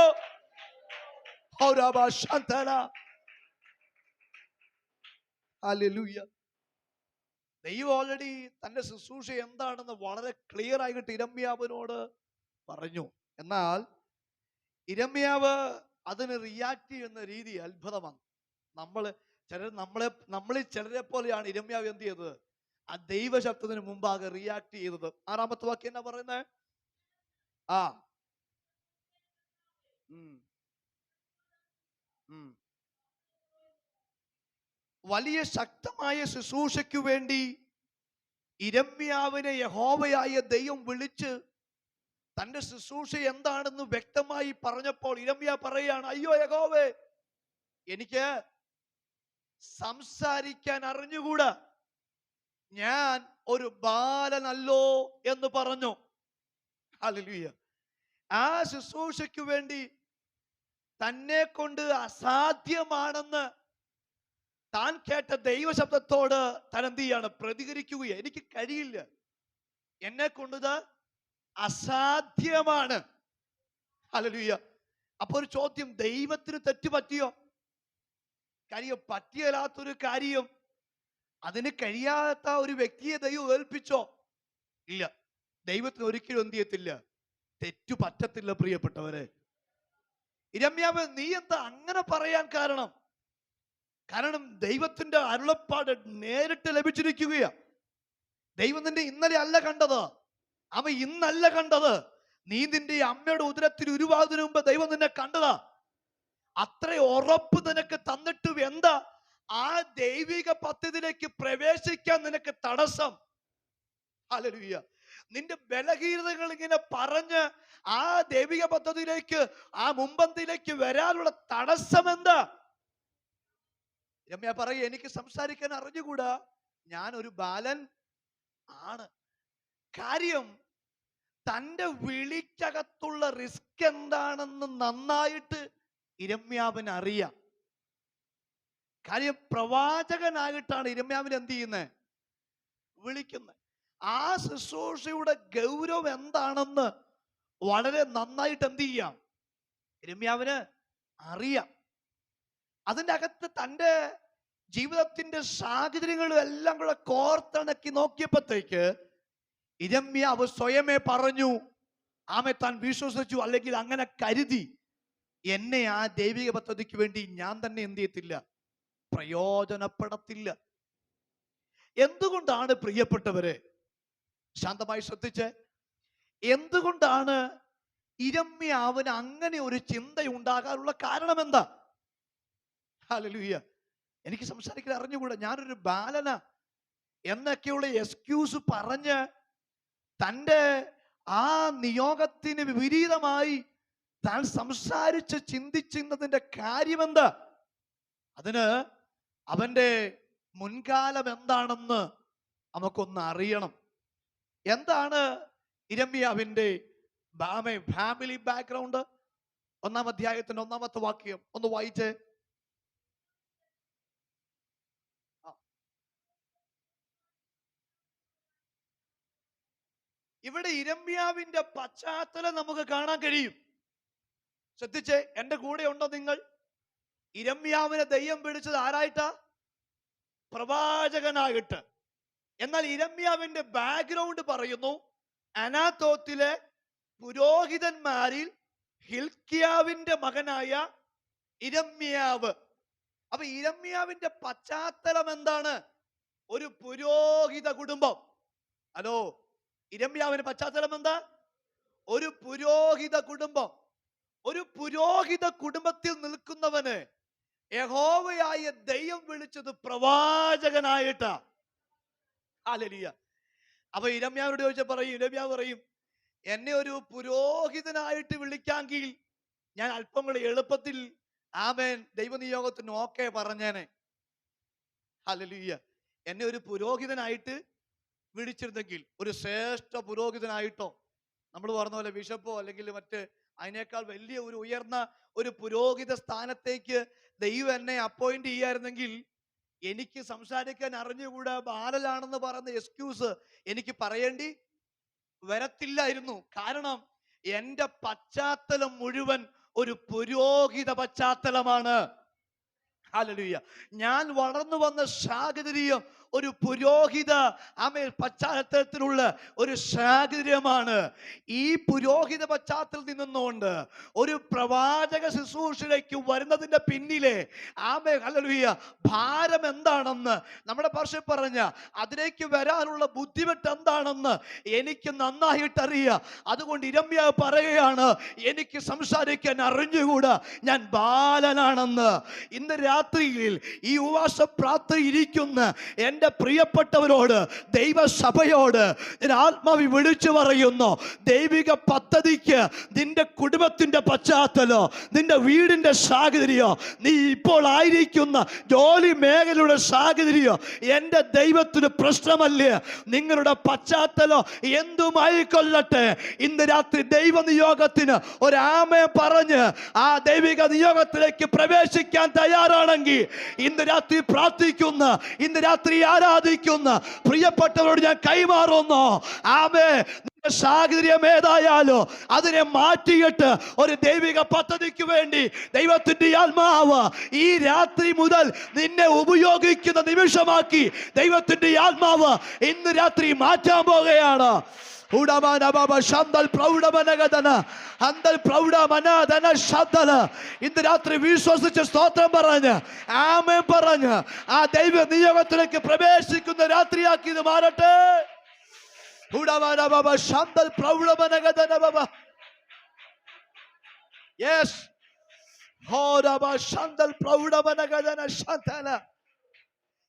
ദൈവം ഓൾറെഡി തന്റെ ശുശ്രൂഷ എന്താണെന്ന് വളരെ ക്ലിയർ ആയിട്ട് ഇരമ്യാവിനോട് പറഞ്ഞു. എന്നാൽ ഇരമ്യാവ് അതിന് റിയാക്ട് ചെയ്യുന്ന രീതി അത്ഭുതമാണ്. നമ്മളിൽ ചിലരെ പോലെയാണ് ഇരമ്യാവ് എന്ത് ചെയ്തത്? ആ ദൈവശബ്ദത്തിന് മുമ്പാകെ റിയാക്ട് ചെയ്തത്. 6ാമത്തെ വാക്യം എന്നാ പറയുന്നത്? വലിയ ശക്തമായ ശുശ്രൂഷയ്ക്ക് വേണ്ടി ഇരമ്യാവിനെ യഹോവയായ ദൈവം വിളിച്ച് തന്റെ ശുശ്രൂഷ എന്താണെന്ന് വ്യക്തമായി പറഞ്ഞപ്പോൾ ഇരമ്യാ പറയാണ്, അയ്യോ യഹോവേ, എനിക്ക് സംസാരിക്കാൻ അറിഞ്ഞുകൂടാ, ഞാൻ ഒരു ബാലനല്ലോ എന്ന് പറഞ്ഞു. ഹല്ലേലൂയ. ആ ശുശ്രൂഷയ്ക്ക് വേണ്ടി തന്നെ കൊണ്ട് അസാധ്യമാണെന്ന് താൻ കേട്ട ദൈവശബ്ദത്തോട് താൻ എന്ത് ചെയ്യാണ്? പ്രതികരിക്കുകയാണ്. എനിക്ക് കഴിയില്ല, എന്നെ കൊണ്ടത് അസാധ്യമാണ്. ഹല്ലേലൂയ. അപ്പൊ ഒരു ചോദ്യം, ദൈവത്തിന് തെറ്റ് പറ്റിയോ? കാര്യം പറ്റിയല്ലാത്തൊരു കാര്യം അതിന് കഴിയാത്ത ഒരു വ്യക്തിയെ ദൈവം ഏൽപ്പിച്ചോ? ഇല്ല. ദൈവത്തിന് ഒരിക്കലും എന്ത് ചെയ്യത്തില്ല, തെറ്റു പറ്റത്തില്ല. പ്രിയപ്പെട്ടവരെ, ഇരമ്യാവ് നീ എന്താ അങ്ങനെ പറയാൻ കാരണം? കാരണം ദൈവത്തിന്റെ അരുളപ്പാട് നേരിട്ട് ലഭിച്ചിരിക്കുകയാ. ദൈവം നിന്നെ ഇന്നലെ അല്ല കണ്ടത്, അവ ഇന്നല്ല കണ്ടത്. നീ നിന്റെ അമ്മയുടെ ഉദരത്തിൽ ഉരുവാകുന്നതിന് മുമ്പ് ദൈവം നിന്നെ കണ്ടതാ. അത്ര ഉറപ്പ് നിനക്ക് തന്നിട്ടും എന്താ ആ ദൈവിക പദ്ധതിയിലേക്ക് പ്രവേശിക്കാൻ നിനക്ക് തടസ്സം? ഹല്ലേലൂയ. നിന്റെ ബലഹീനതകൾ ഇങ്ങനെ പറഞ്ഞ് ആ ദൈവിക പദ്ധതിയിലേക്ക്, ആ മുമ്പന്തിയിലേക്ക് വരാനുള്ള തടസ്സം എന്താ? രമ്യ പറയ, എനിക്ക് സംസാരിക്കാൻ അറിഞ്ഞുകൂടാ, ഞാൻ ഒരു ബാലൻ ആണ്. കാര്യം തൻ്റെ വിളിക്കകത്തുള്ള റിസ്ക് എന്താണെന്ന് നന്നായിട്ട് ഇരമ്യാവിന് അറിയാം. കാര്യം പ്രവാചകനായിട്ടാണ് ഇരമ്യാവിനെ എന്ത് ചെയ്യുന്നത്? വിളിക്കുന്നത്. ആ ശുശ്രൂഷയുടെ ഗൗരവം എന്താണെന്ന് വളരെ നന്നായിട്ട് എന്ത് ചെയ്യാം? ഇരമ്യാവിന് അറിയാം. അതിൻ്റെ അകത്ത് തൻ്റെ ജീവിതത്തിന്റെ സാഹചര്യങ്ങളും എല്ലാം കൂടെ കോർത്തിണക്കി നോക്കിയപ്പോഴത്തേക്ക് ഇരമ്യാവ് സ്വയമേ പറഞ്ഞു, ആമേ താൻ വിശ്വസിച്ചു, അല്ലെങ്കിൽ അങ്ങനെ കരുതി, എന്നെ ആ ദൈവിക പദ്ധതിക്ക് വേണ്ടി ഞാൻ തന്നെ എന്ത് ചെയ്യത്തില്ല, പ്രയോജനപ്പെടത്തില്ല. എന്തുകൊണ്ടാണ് പ്രിയപ്പെട്ടവരെ, ശാന്തമായി ശ്രദ്ധിച്ച്, എന്തുകൊണ്ടാണ് ഇരമ്യാവിന് അങ്ങനെ ഒരു ചിന്ത ഉണ്ടാകാനുള്ള കാരണം എന്താ? ഹല്ലേലൂയ. എനിക്ക് സംസാരിക്കാൻ അറിഞ്ഞുകൂടാ, ഞാനൊരു ബാലന എന്നൊക്കെയുള്ള എക്സ്ക്യൂസ് പറഞ്ഞ് തൻ്റെ ആ നിയോഗത്തിന് വിപരീതമായി താൻ സംസാരിച്ച് ചിന്തിച്ചിരുന്നതിന്റെ കാര്യമെന്താ? അതിന് അവന്റെ മുൻകാലം എന്താണെന്ന് നമുക്കൊന്ന് അറിയണം. എന്താണ് ഇരമ്യാവിന്റെ ഫാമിലി ബാക്ക്ഗ്രൗണ്ട്? 1-ാം അധ്യായത്തിന്റെ 1-ാമത്തെ വാക്യം ഒന്ന് വായിച്ചേ. ഇവിടെ ഇരമ്യാവിന്റെ പശ്ചാത്തലം നമുക്ക് കാണാൻ കഴിയും. ശ്രദ്ധിച്ചേ, എന്റെ കൂടെ ഉണ്ടോ നിങ്ങൾ? ഇരമ്യാവിനെ ദൈവം വിളിച്ചത് ആരായിട്ടാ? പ്രവാചകനായിട്ട്. എന്നാൽ ഇരമ്യാവിന്റെ ബാക്ക്ഗ്രൗണ്ട് പറയുന്നു, അനാത്തോത്തിലെ പുരോഹിതന്മാരിൽ ഹിൽക്കിയാവിന്റെ മകനായ ഇരമ്യാവ്. അപ്പൊ ഇരമ്യാവിന്റെ പശ്ചാത്തലം എന്താണ്? ഒരു പുരോഹിത കുടുംബം. ഹലോ, ഇരമ്യാവിന്റെ പശ്ചാത്തലം എന്താ? ഒരു പുരോഹിത കുടുംബം. ഒരു പുരോഹിത കുടുംബത്തിൽ നിൽക്കുന്നവന് യഹോവയായ ദൈവം വിളിച്ചത് പ്രവാചകനായിട്ടാ. ഹല്ലേലൂയ. അപ്പൊ ഇരമ്യാവിനോട് ചോദിച്ചാൽ പറയും, ഇരമ്യാവ് പറയും, എന്നെ ഒരു പുരോഹിതനായിട്ട് വിളിക്കാമെങ്കിൽ ഞാൻ അല്പം കൂടി എളുപ്പത്തിൽ ആമേൻ ദൈവനിയോഗത്തിന് ഓക്കെ പറഞ്ഞേനെ. ഹല്ലേലൂയ. എന്നെ ഒരു പുരോഹിതനായിട്ട് വിളിച്ചിരുന്നെങ്കിൽ, ഒരു ശ്രേഷ്ഠ പുരോഹിതനായിട്ടോ, നമ്മൾ പറഞ്ഞ പോലെ ബിഷപ്പോ അല്ലെങ്കിൽ മറ്റ് അതിനേക്കാൾ വലിയ ഒരു ഉയർന്ന ഒരു പുരോഹിത സ്ഥാനത്തേക്ക് ദൈവം എന്നെ അപ്പോയിന്റ് ചെയ്യായിരുന്നെങ്കിൽ എനിക്ക് സംസാരിക്കാൻ അറിഞ്ഞുകൂടാ, ബാലനാണെന്ന് പറയുന്ന എക്സ്ക്യൂസ് എനിക്ക് പറയേണ്ടി വരത്തില്ലായിരുന്നു. കാരണം എൻ്റെ പശ്ചാത്തലം മുഴുവൻ ഒരു പുരോഹിത പശ്ചാത്തലമാണ്. ഹല്ലേലൂയ. ഞാൻ വളർന്നു വന്ന സാഹചര്യം ഒരു പുരോഹിത പശ്ചാത്തലത്തിലുള്ള ഒരു സാഹചര്യമാണ്. ഈ പുരോഹിത പശ്ചാത്തലത്തിൽ നിന്നുകൊണ്ട് ഒരു പ്രവാചക ശുശ്രൂഷയിലേക്ക് വരുന്നതിന്റെ പിന്നിലെ ഹല്ലേലൂയ ഭാരം എന്താണെന്ന്, നമ്മുടെ ഭാഷ പറഞ്ഞ അതിലേക്ക് വരാനുള്ള ബുദ്ധിമുട്ട് എന്താണെന്ന് എനിക്ക് നന്നായിട്ട് അറിയാം. അതുകൊണ്ട് ഇരമ്യാവ് പറയുകയാണ്, എനിക്ക് സംസാരിക്കാൻ അറിഞ്ഞുകൂടാ, ഞാൻ ബാലനാണെന്ന്. ഇന്ന് രാത്രിയിൽ ഈ ഉപവാസ പ്രാർത്ഥന ഇരിക്കുന്ന എൻ്റെ പ്രിയപ്പെട്ടവരോട്, ദൈവസഭയോട് ഞാൻ ആത്മാവി വിളിച്ചു പറയുന്നു, ദൈവിക പദ്ധതിക്ക് നിന്റെ കുടുംബത്തിന്റെ പശ്ചാത്തലം, നിന്റെ വീടിന്റെ സാഹചര്യം, നീ ഇപ്പോൾ ആയിരിക്കുന്ന ജോലി മേഖലയുടെ സാഹചര്യം എൻ്റെ ദൈവത്തിന് പ്രശ്നമല്ലേ. നിങ്ങളുടെ പശ്ചാത്തലം എന്തുമായിക്കൊള്ളട്ടെ, ഇന്ന് രാത്രി ദൈവ നിയോഗത്തിന് ഒരാമയെ പറഞ്ഞ് ആ ദൈവിക നിയോഗത്തിലേക്ക് പ്രവേശിക്കാൻ തയ്യാറാണെങ്കിൽ ഇന്ന് രാത്രി പ്രാർത്ഥിക്കുന്ന, ഇന്ന് രാത്രി ആരാധിക്കുന്ന പ്രിയപ്പെട്ടവരോട് ഞാൻ കൈമാറുന്നു. ആമേ, സാഹചര്യം ഏതായാലും അതിനെ മാറ്റിയിട്ട് ഒരു ദൈവിക പദ്ധതിക്ക് വേണ്ടി ദൈവത്തിന്റെ ആത്മാവ് ഈ രാത്രി മുതൽ നിന്നെ ഉപയോഗിക്കുന്ന നിമിഷമാക്കി ദൈവത്തിന്റെ ആത്മാവ് ഇന്ന് രാത്രി മാറ്റാൻ പോകുകയാണ്. ഇന്ന് രാത്രി വിശ്വസിച്ച് സ്തോത്രം പറഞ്ഞ് ആമേൻ പറഞ്ഞ് ആ ദൈവ നിയോഗത്തിലേക്ക് പ്രവേശിക്കുന്ന രാത്രിയാക്കി ഇത് മാറട്ടെ.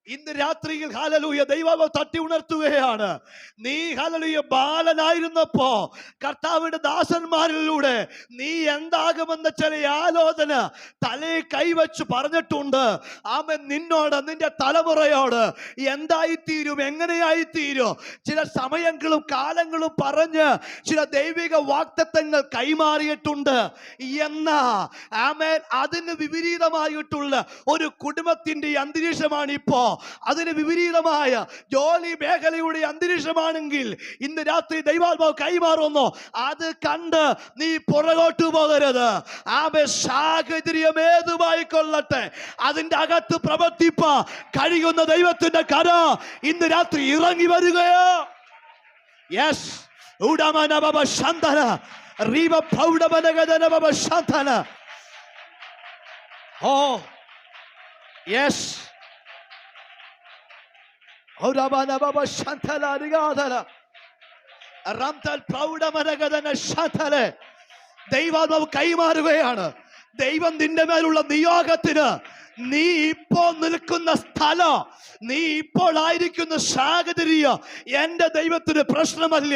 ഇന്ന് രാത്രിയിൽ ഹല്ലേലൂയ ദൈവം തട്ടി ഉണർത്തുകയാണ്. നീ ഹല്ലേലൂയ ബാലനായിരുന്നപ്പോ കർത്താവിന്റെ ദാസന്മാരിലൂടെ നീ എന്താകുമെന്ന ചില ആലോചന തലയിൽ കൈവച്ച് പറഞ്ഞിട്ടുണ്ട്. ആമേൻ. നിന്നോട് നിന്റെ തലമുറയോട് എന്തായിത്തീരും, എങ്ങനെയായിത്തീരും, ചില സമയങ്ങളും കാലങ്ങളും പറഞ്ഞ് ചില ദൈവിക വാഗ്ദത്തങ്ങൾ കൈമാറിയിട്ടുണ്ട്. എന്നാ ആമേൻ അതിന് വിപരീതമായിട്ടുള്ള ഒരു കുടുംബത്തിന്റെ അന്തരീക്ഷമാണ് ഇപ്പോ. അതിന് വിപരീതമായ ജോലി മേഖലയുടെ അന്തരീക്ഷമാണെങ്കിൽ ഇന്ന് രാത്രി ദൈവാത്മാവ് കൈമാറുന്നു. അത് കണ്ട് നീ പുറകോട്ട് പോകരുത്. ആമേൻ. സാഹചര്യം ഏതുമായി കൊള്ളട്ടെ, അതിന്റെ അകത്ത് പ്രവർത്തിപ്പ കഴിയുന്ന ദൈവത്തിന്റെ കര ഇന്ന് രാത്രി ഇറങ്ങി വരികയോ. യെസ്. Oh, yes. ദൈവാത്മാവ് കൈമാറുകയാണ്. ദൈവം നിന്റെ മേലുള്ള നിയോഗത്തിന് നീ ഇപ്പോൾ നിൽക്കുന്ന സ്ഥലം, നീ ഇപ്പോൾ ആയിരിക്കുന്ന സാഹചര്യം എന്റെ ദൈവത്തിന് പ്രശ്നമല്ല.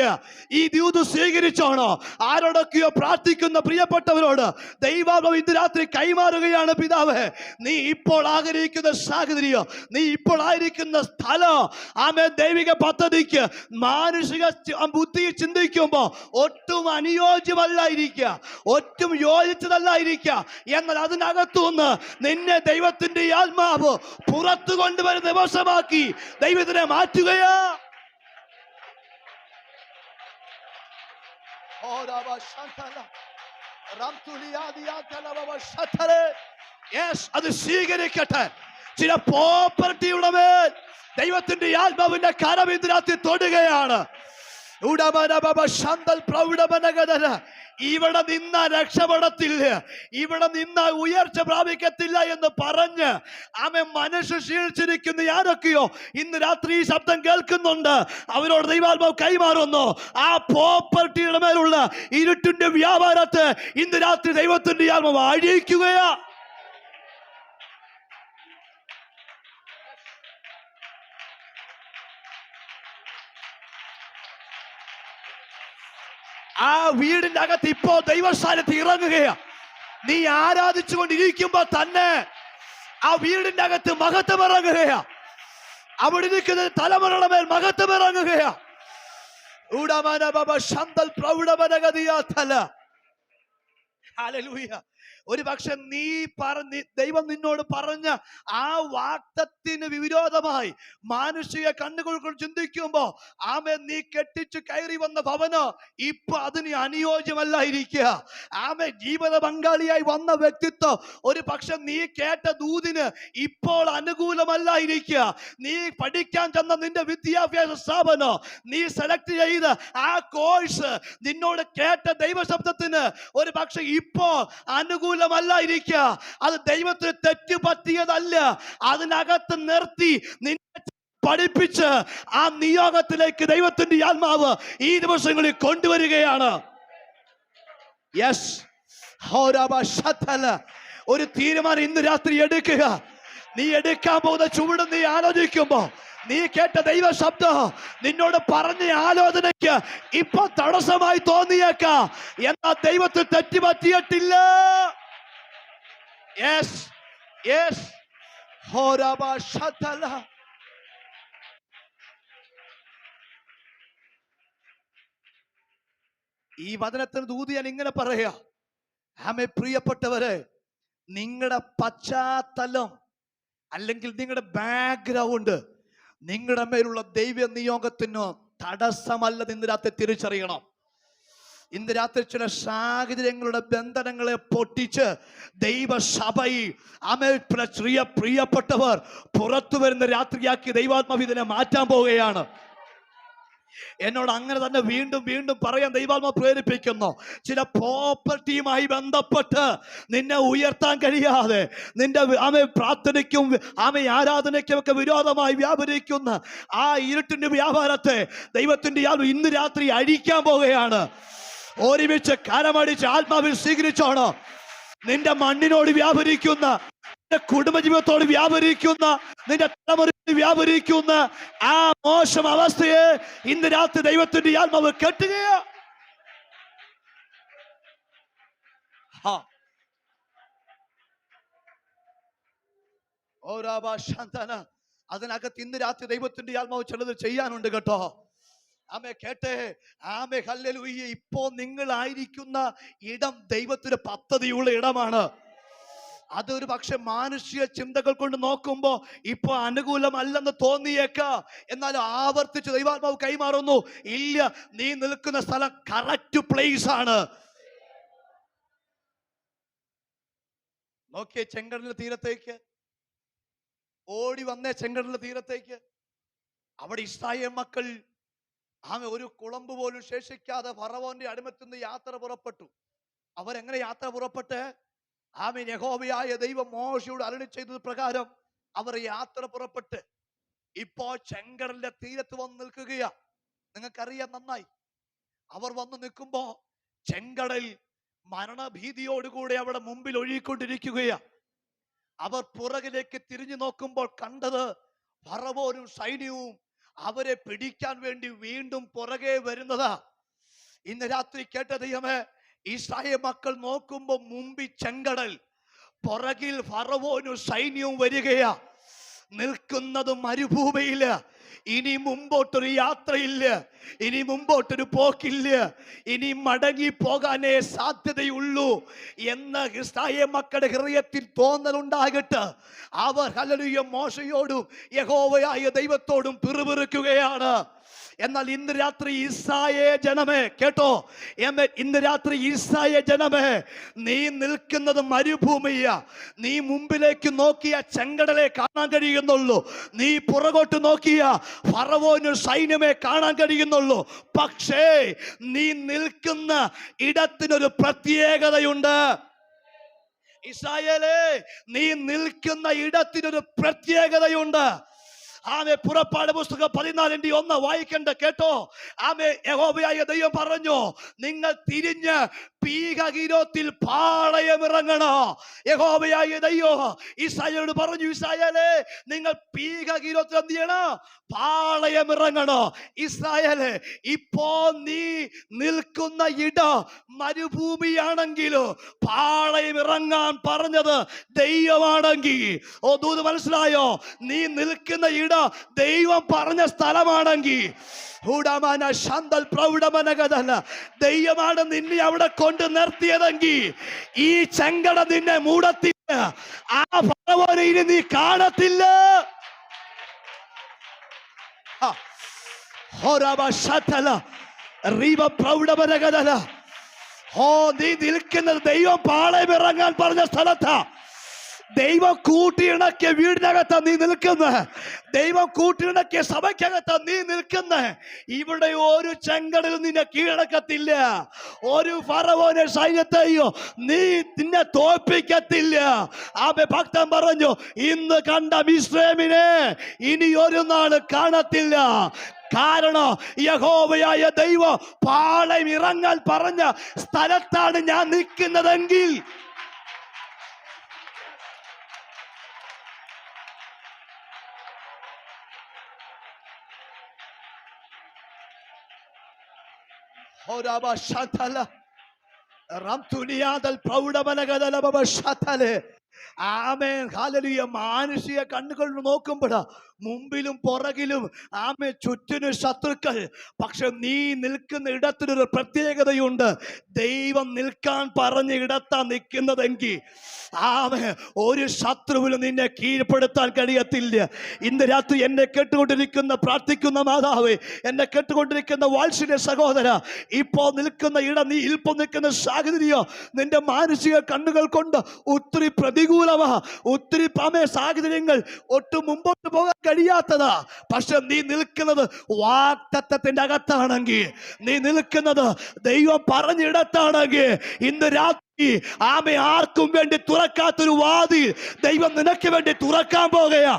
ഈ ദൂത് സ്വീകരിച്ചോണോ? ആരോടൊക്കെയോ പ്രാർത്ഥിക്കുന്ന പ്രിയപ്പെട്ടവരോട് ദൈവാത്മാവ് ഇന്ന് രാത്രി കൈമാറുകയാണ്. പിതാവേ, നീ ഇപ്പോൾ ആഗ്രഹിക്കുന്ന സാഹചര്യം, നീ ഇപ്പോൾ ആയിരിക്കുന്ന സ്ഥലം, ആമേൻ, ദൈവിക പദ്ധതിക്ക് മാനുഷിക ബുദ്ധി ചിന്തിക്കുമ്പോൾ ഒട്ടും അനുയോജ്യമല്ലായിരിക്കുക, ഒട്ടും യോജിച്ചതല്ലായിരിക്കുക. എന്നാൽ അതിനകത്തുനിന്ന് നിന്നെ ദൈവത്തിന്റെ ആത്മാവ് പുറത്തു കൊണ്ടുവരുന്ന ദിവസമാക്കി ദൈവത്തിനെ മാറ്റുകയാ. അത് സ്വീകരിക്കട്ടെ. ചില പ്രോപ്പർട്ടിയുടെ മേൽ ദൈവത്തിന്റെ ആത്മാവിന്റെ കരം ഇതിനകത്ത് തൊടുകയാണ്. ഇവിടെ നിന്ന രക്ഷപ്പെടത്തില്ല, ഇവിടെ നിന്ന ഉയർച്ച പ്രാപിക്കത്തില്ല എന്ന് പറഞ്ഞ് ആമേ മനുഷ്യ ക്ഷീണിച്ചിരിക്കുന്ന ആരൊക്കെയോ ഇന്ന് രാത്രി ഈ ശബ്ദം കേൾക്കുന്നുണ്ട്. അവരോട് ദൈവാത്മാവ് കൈമാറുന്നു. ആ പ്രോപ്പർട്ടിയുടെ മേലുള്ള ഇരുട്ടിന്റെ വ്യാപാരത്തെ ഇന്ന് രാത്രി ദൈവത്തിന്റെ ആത്മാവ് അഴിക്കുകയാ. ആ വീടിന്റെ അകത്ത് ഇപ്പോ ദൈവസ്ഥാനത്ത് ഇറങ്ങുകയാ. നീ ആരാധിച്ചു കൊണ്ടിരിക്കുമ്പോ തന്നെ ആ വീടിന്റെ അകത്ത് മഹത്വം ഇറങ്ങുകയാ. അവിടെ ഇരിക്കുന്ന തലമുറയുടെ മേൽ മഹത്വം ഇറങ്ങുകയാ. ഹല്ലേലൂയ. ഒരു പക്ഷെ നീ ദൈവം നിന്നോട് പറഞ്ഞ ആ വാഗ്ദത്തിന് വിരോധമായി മാനുഷിക കണ്ണുകൾ ചിന്തിക്കുമ്പോ ആമേ നീ കെട്ടിച്ചു കയറി വന്ന ഭവനോ ഇപ്പൊ അതിന് അനുയോജ്യമല്ലായിരിക്കുക. ആമേ ജീവിത പങ്കാളിയായി വന്ന വ്യക്തിത്വം ഒരു പക്ഷെ നീ കേട്ട ദൂതിന് ഇപ്പോൾ അനുകൂലമല്ലായിരിക്കുക. നീ പഠിക്കാൻ ചെന്ന നിന്റെ വിദ്യാഭ്യാസ സ്ഥാപനം, നീ സെലക്ട് ചെയ്ത് ആ കോഴ്സ് നിന്നോട് കേട്ട ദൈവശബ്ദത്തിന് ഒരു പക്ഷെ ഇപ്പോ അനുകൂലമല്ലായിരിക്കുക. അത് ദൈവത്തിന് തെറ്റ് പറ്റിയതല്ല, അതിനകത്ത് നിർത്തി നിന്നെ പഠിപ്പിച്ച് ആ നിയോഗത്തിലേക്ക് ദൈവത്തിന്റെ ആത്മാവ് ഈ ദിവസങ്ങളിൽ കൊണ്ടുവരികയാണ്. യെസ്. ഒരു തീരുമാനം ഇന്ന് രാത്രി എടുക്കുക. നീ എടുക്കാൻ പോകുന്ന ചുവട് നീ ആലോചിക്കുമ്പോ നീ കേട്ട ദൈവ ശബ്ദം നിന്നോട് പറഞ്ഞ ആലോചനയ്ക്ക് ഇപ്പൊ തടസ്സമായി തോന്നിയേക്കാം. എന്നാൽ ദൈവത്തിൽ തെറ്റ് പറ്റിയിട്ടില്ല. Yes, yes. ഈ വചനത്തിന് ദൂത് ഞാൻ ഇങ്ങനെ പറയാ. ആമേ പ്രിയപ്പെട്ടവരെ, നിങ്ങളുടെ പശ്ചാത്തലം അല്ലെങ്കിൽ നിങ്ങളുടെ ബാക്ക്ഗ്രൗണ്ട് നിങ്ങളുടെ മേലുള്ള ദൈവ നിയോഗത്തിന് തടസ്സമല്ലെന്ന് ഇന്ന് രാത്രി തിരിച്ചറിയണം. ഇന്ന് രാത്രി ചില സാഹചര്യങ്ങളുടെ ബന്ധനങ്ങളെ പൊട്ടിച്ച് ദൈവസഭയിൽ പ്രിയപ്പെട്ടവർ പുറത്തു വരുന്ന രാത്രിയാക്കി ദൈവാത്മാവ് ഇതിനെ മാറ്റാൻ പോവുകയാണ്. എന്നോട് അങ്ങനെ തന്നെ വീണ്ടും വീണ്ടും പറയാൻ ദൈവാത്മാവ് പ്രേരിപ്പിക്കുന്നു. ചില പ്രോപ്പർട്ടിയുമായി ബന്ധപ്പെട്ട് നിന്നെ ഉയർത്താൻ കഴിയാതെ നിന്റെ പ്രാർത്ഥനയ്ക്കും ആരാധനയ്ക്കും ഒക്കെ വിരോധമായി വ്യാപരിക്കുന്ന ആ ഇരുട്ടിന്റെ വ്യാപാരത്തെ ദൈവത്തിന്റെ ഇന്ന് രാത്രി അഴിക്കാൻ പോവുകയാണ്. ഒരുമിച്ച് കരമടിച്ച് ആത്മാവിൽ സ്വീകരിച്ചോണോ. നിന്റെ മണ്ണിനോട് വ്യാപരിക്കുന്ന കുടുംബജീവിതത്തോട് വ്യാപരിക്കുന്ന, നിന്റെ തലമുറയിൽ വ്യാപരിക്കുന്ന ആ മോശം അവസ്ഥയെ ഇന്ന് രാത്രി ദൈവത്തിന്റെ ആത്മാവ് കെട്ടുകയാ. അതിനകത്ത് ഇന്ന് രാത്രി ദൈവത്തിന്റെ ആത്മാവ് ചിലത് ചെയ്യാനുണ്ട് കേട്ടോ. ആമേ കേട്ടെ, ആമേ ഹല്ലേലൂയ. ഇപ്പോ നിങ്ങളായിരിക്കുന്ന ഇടം ദൈവത്തിന് പദ്ധതിയുള്ള ഇടമാണ്. അതൊരു പക്ഷെ മാനുഷിക ചിന്തകൾ കൊണ്ട് നോക്കുമ്പോ ഇപ്പൊ അനുകൂലമല്ലെന്ന് തോന്നിയേക്കാം. എന്നാൽ ആവർത്തിച്ച് ദൈവാത്മാവ് കൈമാറുന്നു, ഇല്ല, നീ നിൽക്കുന്ന സ്ഥലം കറക്റ്റ് പ്ലേസ് ആണ്. നോക്കിയേ, ചെങ്കടലിന്റെ തീരത്തേക്ക് ഓടി വന്നേ, ചെങ്കടലിന്റെ തീരത്തേക്ക്. അവിടെ ഇസ്രായേൽ മക്കൾ ഒരു കുളമ്പ് പോലും ശേഷിക്കാതെ ഫറവോന്റെ അടിമത്തുനിന്ന് യാത്ര പുറപ്പെട്ടു. അവരെങ്ങനെ യാത്ര പുറപ്പെട്ട്? യഹോവയായ ദൈവം മോശയോട് അരുളി ചെയ്തത് പ്രകാരം അവർ യാത്ര പുറപ്പെട്ട് ഇപ്പോ ചെങ്കടലിന്റെ തീരത്ത് വന്ന് നിൽക്കുകയാ. നിങ്ങൾക്കറിയാം നന്നായി. അവർ വന്ന് നിൽക്കുമ്പോ ചെങ്കടൽ മരണഭീതിയോടുകൂടെ അവിടെ മുമ്പിൽ ഒഴുകിക്കൊണ്ടിരിക്കുകയാ. അവർ പുറകിലേക്ക് തിരിഞ്ഞു നോക്കുമ്പോൾ കണ്ടത് ഫറവോനും സൈന്യവും അവരെ പിടിക്കാൻ വേണ്ടി വീണ്ടും പുറകെ വരുന്നതാ. ഇന്ന് രാത്രി കേട്ട ദൈവമേ, ഇസ്രായേൽ മക്കൾ നോക്കുമ്പോ മുമ്പിൽ ചെങ്കടൽ, പുറകിൽ ഫറവോനും സൈന്യവും വരികയാ. നിൽക്കുന്നത് മരുഭൂമിയില്ല. ഇനി മുമ്പോട്ടൊരു യാത്രയില്ല, ഇനി മുമ്പോട്ടൊരു പോക്കില്ല, ഇനി മടങ്ങി പോകാനേ സാധ്യതയുള്ളൂ എന്ന് ഇസ്രായേൽ മക്കളുടെ ഹൃദയത്തിൽ തോന്നലുണ്ടാകട്ടെ. അവർ ഹല്ലേലൂയ മോശയോടും യഹോവയായ ദൈവത്തോടും പിറുപിറുക്കുകയാണ്. എന്നാൽ ഇന്ന് രാത്രി ഇസ്രായേൽ ജനമേ കേട്ടോ, ഇന്ന് രാത്രി ഇസ്രായേൽ ജനമേ, നീ നിൽക്കുന്നത് മരുഭൂമിയാ. നീ മുമ്പിലേക്ക് നോക്കിയ ചെങ്കടലെ കാണാൻ കഴിയുന്നുള്ളൂ, നീ പുറകോട്ട് നോക്കിയ ഫറവോന് സൈന്യമേ കാണാൻ കഴിയുന്നുള്ളൂ. പക്ഷേ നീ നിൽക്കുന്ന ഇടത്തിനൊരു പ്രത്യേകതയുണ്ട്. ഇസ്രായേലേ, നീ നിൽക്കുന്ന ഇടത്തിനൊരു പ്രത്യേകതയുണ്ട്. പുറപ്പാട് പുസ്തകം 14:1 വായിക്കണ്ട കേട്ടോ. യഹോവയായ ദൈവം പറഞ്ഞു, നിങ്ങൾ തിരിഞ്ഞ് പീഹഹീരോത്തിൽ പാളയമിറങ്ങണോ. യഹോവയായ ദൈവം ഇസ്രായേലിനോട് പറഞ്ഞു, ഇസ്രായേലേ, നിങ്ങൾ പീഹഹീരോത്തിൽ എന്ത് ചെയ്യണോ? പാളയമിറങ്ങണോ. ഇസ്രായേലേ, ഇപ്പോ നീ നിൽക്കുന്ന ഇടം മരുഭൂമിയാണെങ്കിലും പാളയമിറങ്ങാൻ പറഞ്ഞത് ദൈവമാണെങ്കിൽ, ദൂത് മനസ്സിലായോ? നീ നിൽക്കുന്ന ഇടം ദൈവം പറഞ്ഞ സ്ഥലമാണെങ്കിൽ, ദൈവമാണ് നിന്നെ അവിടെ കൊണ്ട് നിർത്തിയതെങ്കിൽ ഈ ചെങ്കട നിന്നെ മൂടത്തില്ല, ആ ഫറവോനെ ഇനി നീ കാണത്തില്ല. നീ നിൽക്കുന്നത് ദൈവം പാളയം ഇറങ്ങാൻ പറഞ്ഞ സ്ഥലത്താ. ദൈവം കൂട്ടിയിണക്കിയ വീടിനകത്താ നീ നിൽക്കുന്നത്. ദൈവം കൂട്ടിയിണക്കിയ സഭയ്ക്കകത്താ നീ നിൽക്കുന്നത്. ഇവിടെ ഒരു ചെങ്കടലും നിന്നെ കീഴടക്കത്തില്ല. ഒരു ഫറവോനെ സൈന്യത്തെയോ നിന്നെ തോൽപ്പിക്കത്തില്ല. ഭക്തൻ പറഞ്ഞു, ഇന്ന് കണ്ട മിസ്രൈമിനെ ഇനി ഒരു നാൾ കാണത്തില്ല. കാരണം യഹോവയായ ദൈവം പാളയം ഇറങ്ങാൻ പറഞ്ഞ സ്ഥലത്താണ് ഞാൻ നിൽക്കുന്നതെങ്കിൽ, മാനുഷിക കണ്ണുകൾ നോക്കുമ്പോഴാ മുമ്പിലും പുറകിലും ചുറ്റിനും ശത്രുക്കൾ. പക്ഷെ നീ നിൽക്കുന്ന ഇടത്തിനൊരു പ്രത്യേകതയുണ്ട്. ദൈവം നിൽക്കാൻ പറഞ്ഞ ഇടത്താ നിൽക്കുന്നതെങ്കിൽ ഒരു ശത്രുവിനും നിന്നെ കീഴ്പ്പെടുത്താൻ കഴിയത്തില്ല. ഇന്ന് രാത്രി എന്നെ കേട്ടുകൊണ്ടിരിക്കുന്ന പ്രാർത്ഥിക്കുന്ന മാതാവേ, എന്നെ കേട്ടുകൊണ്ടിരിക്കുന്ന വാത്സല്യ സഹോദര, ഇപ്പോ നിൽക്കുന്ന ഇടം, നീ ഇൽപ്പം നിൽക്കുന്ന സാഹചര്യോ നിന്റെ മാനസിക കണ്ണുകൾ കൊണ്ട് ഒത്തിരി പ്രതികൂലമാ. ഒത്തിരി സാഹചര്യങ്ങൾ ഒട്ടും മുമ്പോട്ട് പോകാൻ കഴിയാത്തതാ. പക്ഷെ നീ നിൽക്കുന്നത് വാഗ്ദത്തത്തിന്റെ അകത്താണെങ്കിൽ, നീ നിൽക്കുന്നത് ദൈവം പറഞ്ഞിടത്താണെങ്കിൽ, ഇന്ന് രാത്രി ആർക്കും വേണ്ടി തുറക്കാത്തൊരു വാതിൽ ദൈവം നിനക്ക് വേണ്ടി തുറക്കാൻ പോകുകയാ.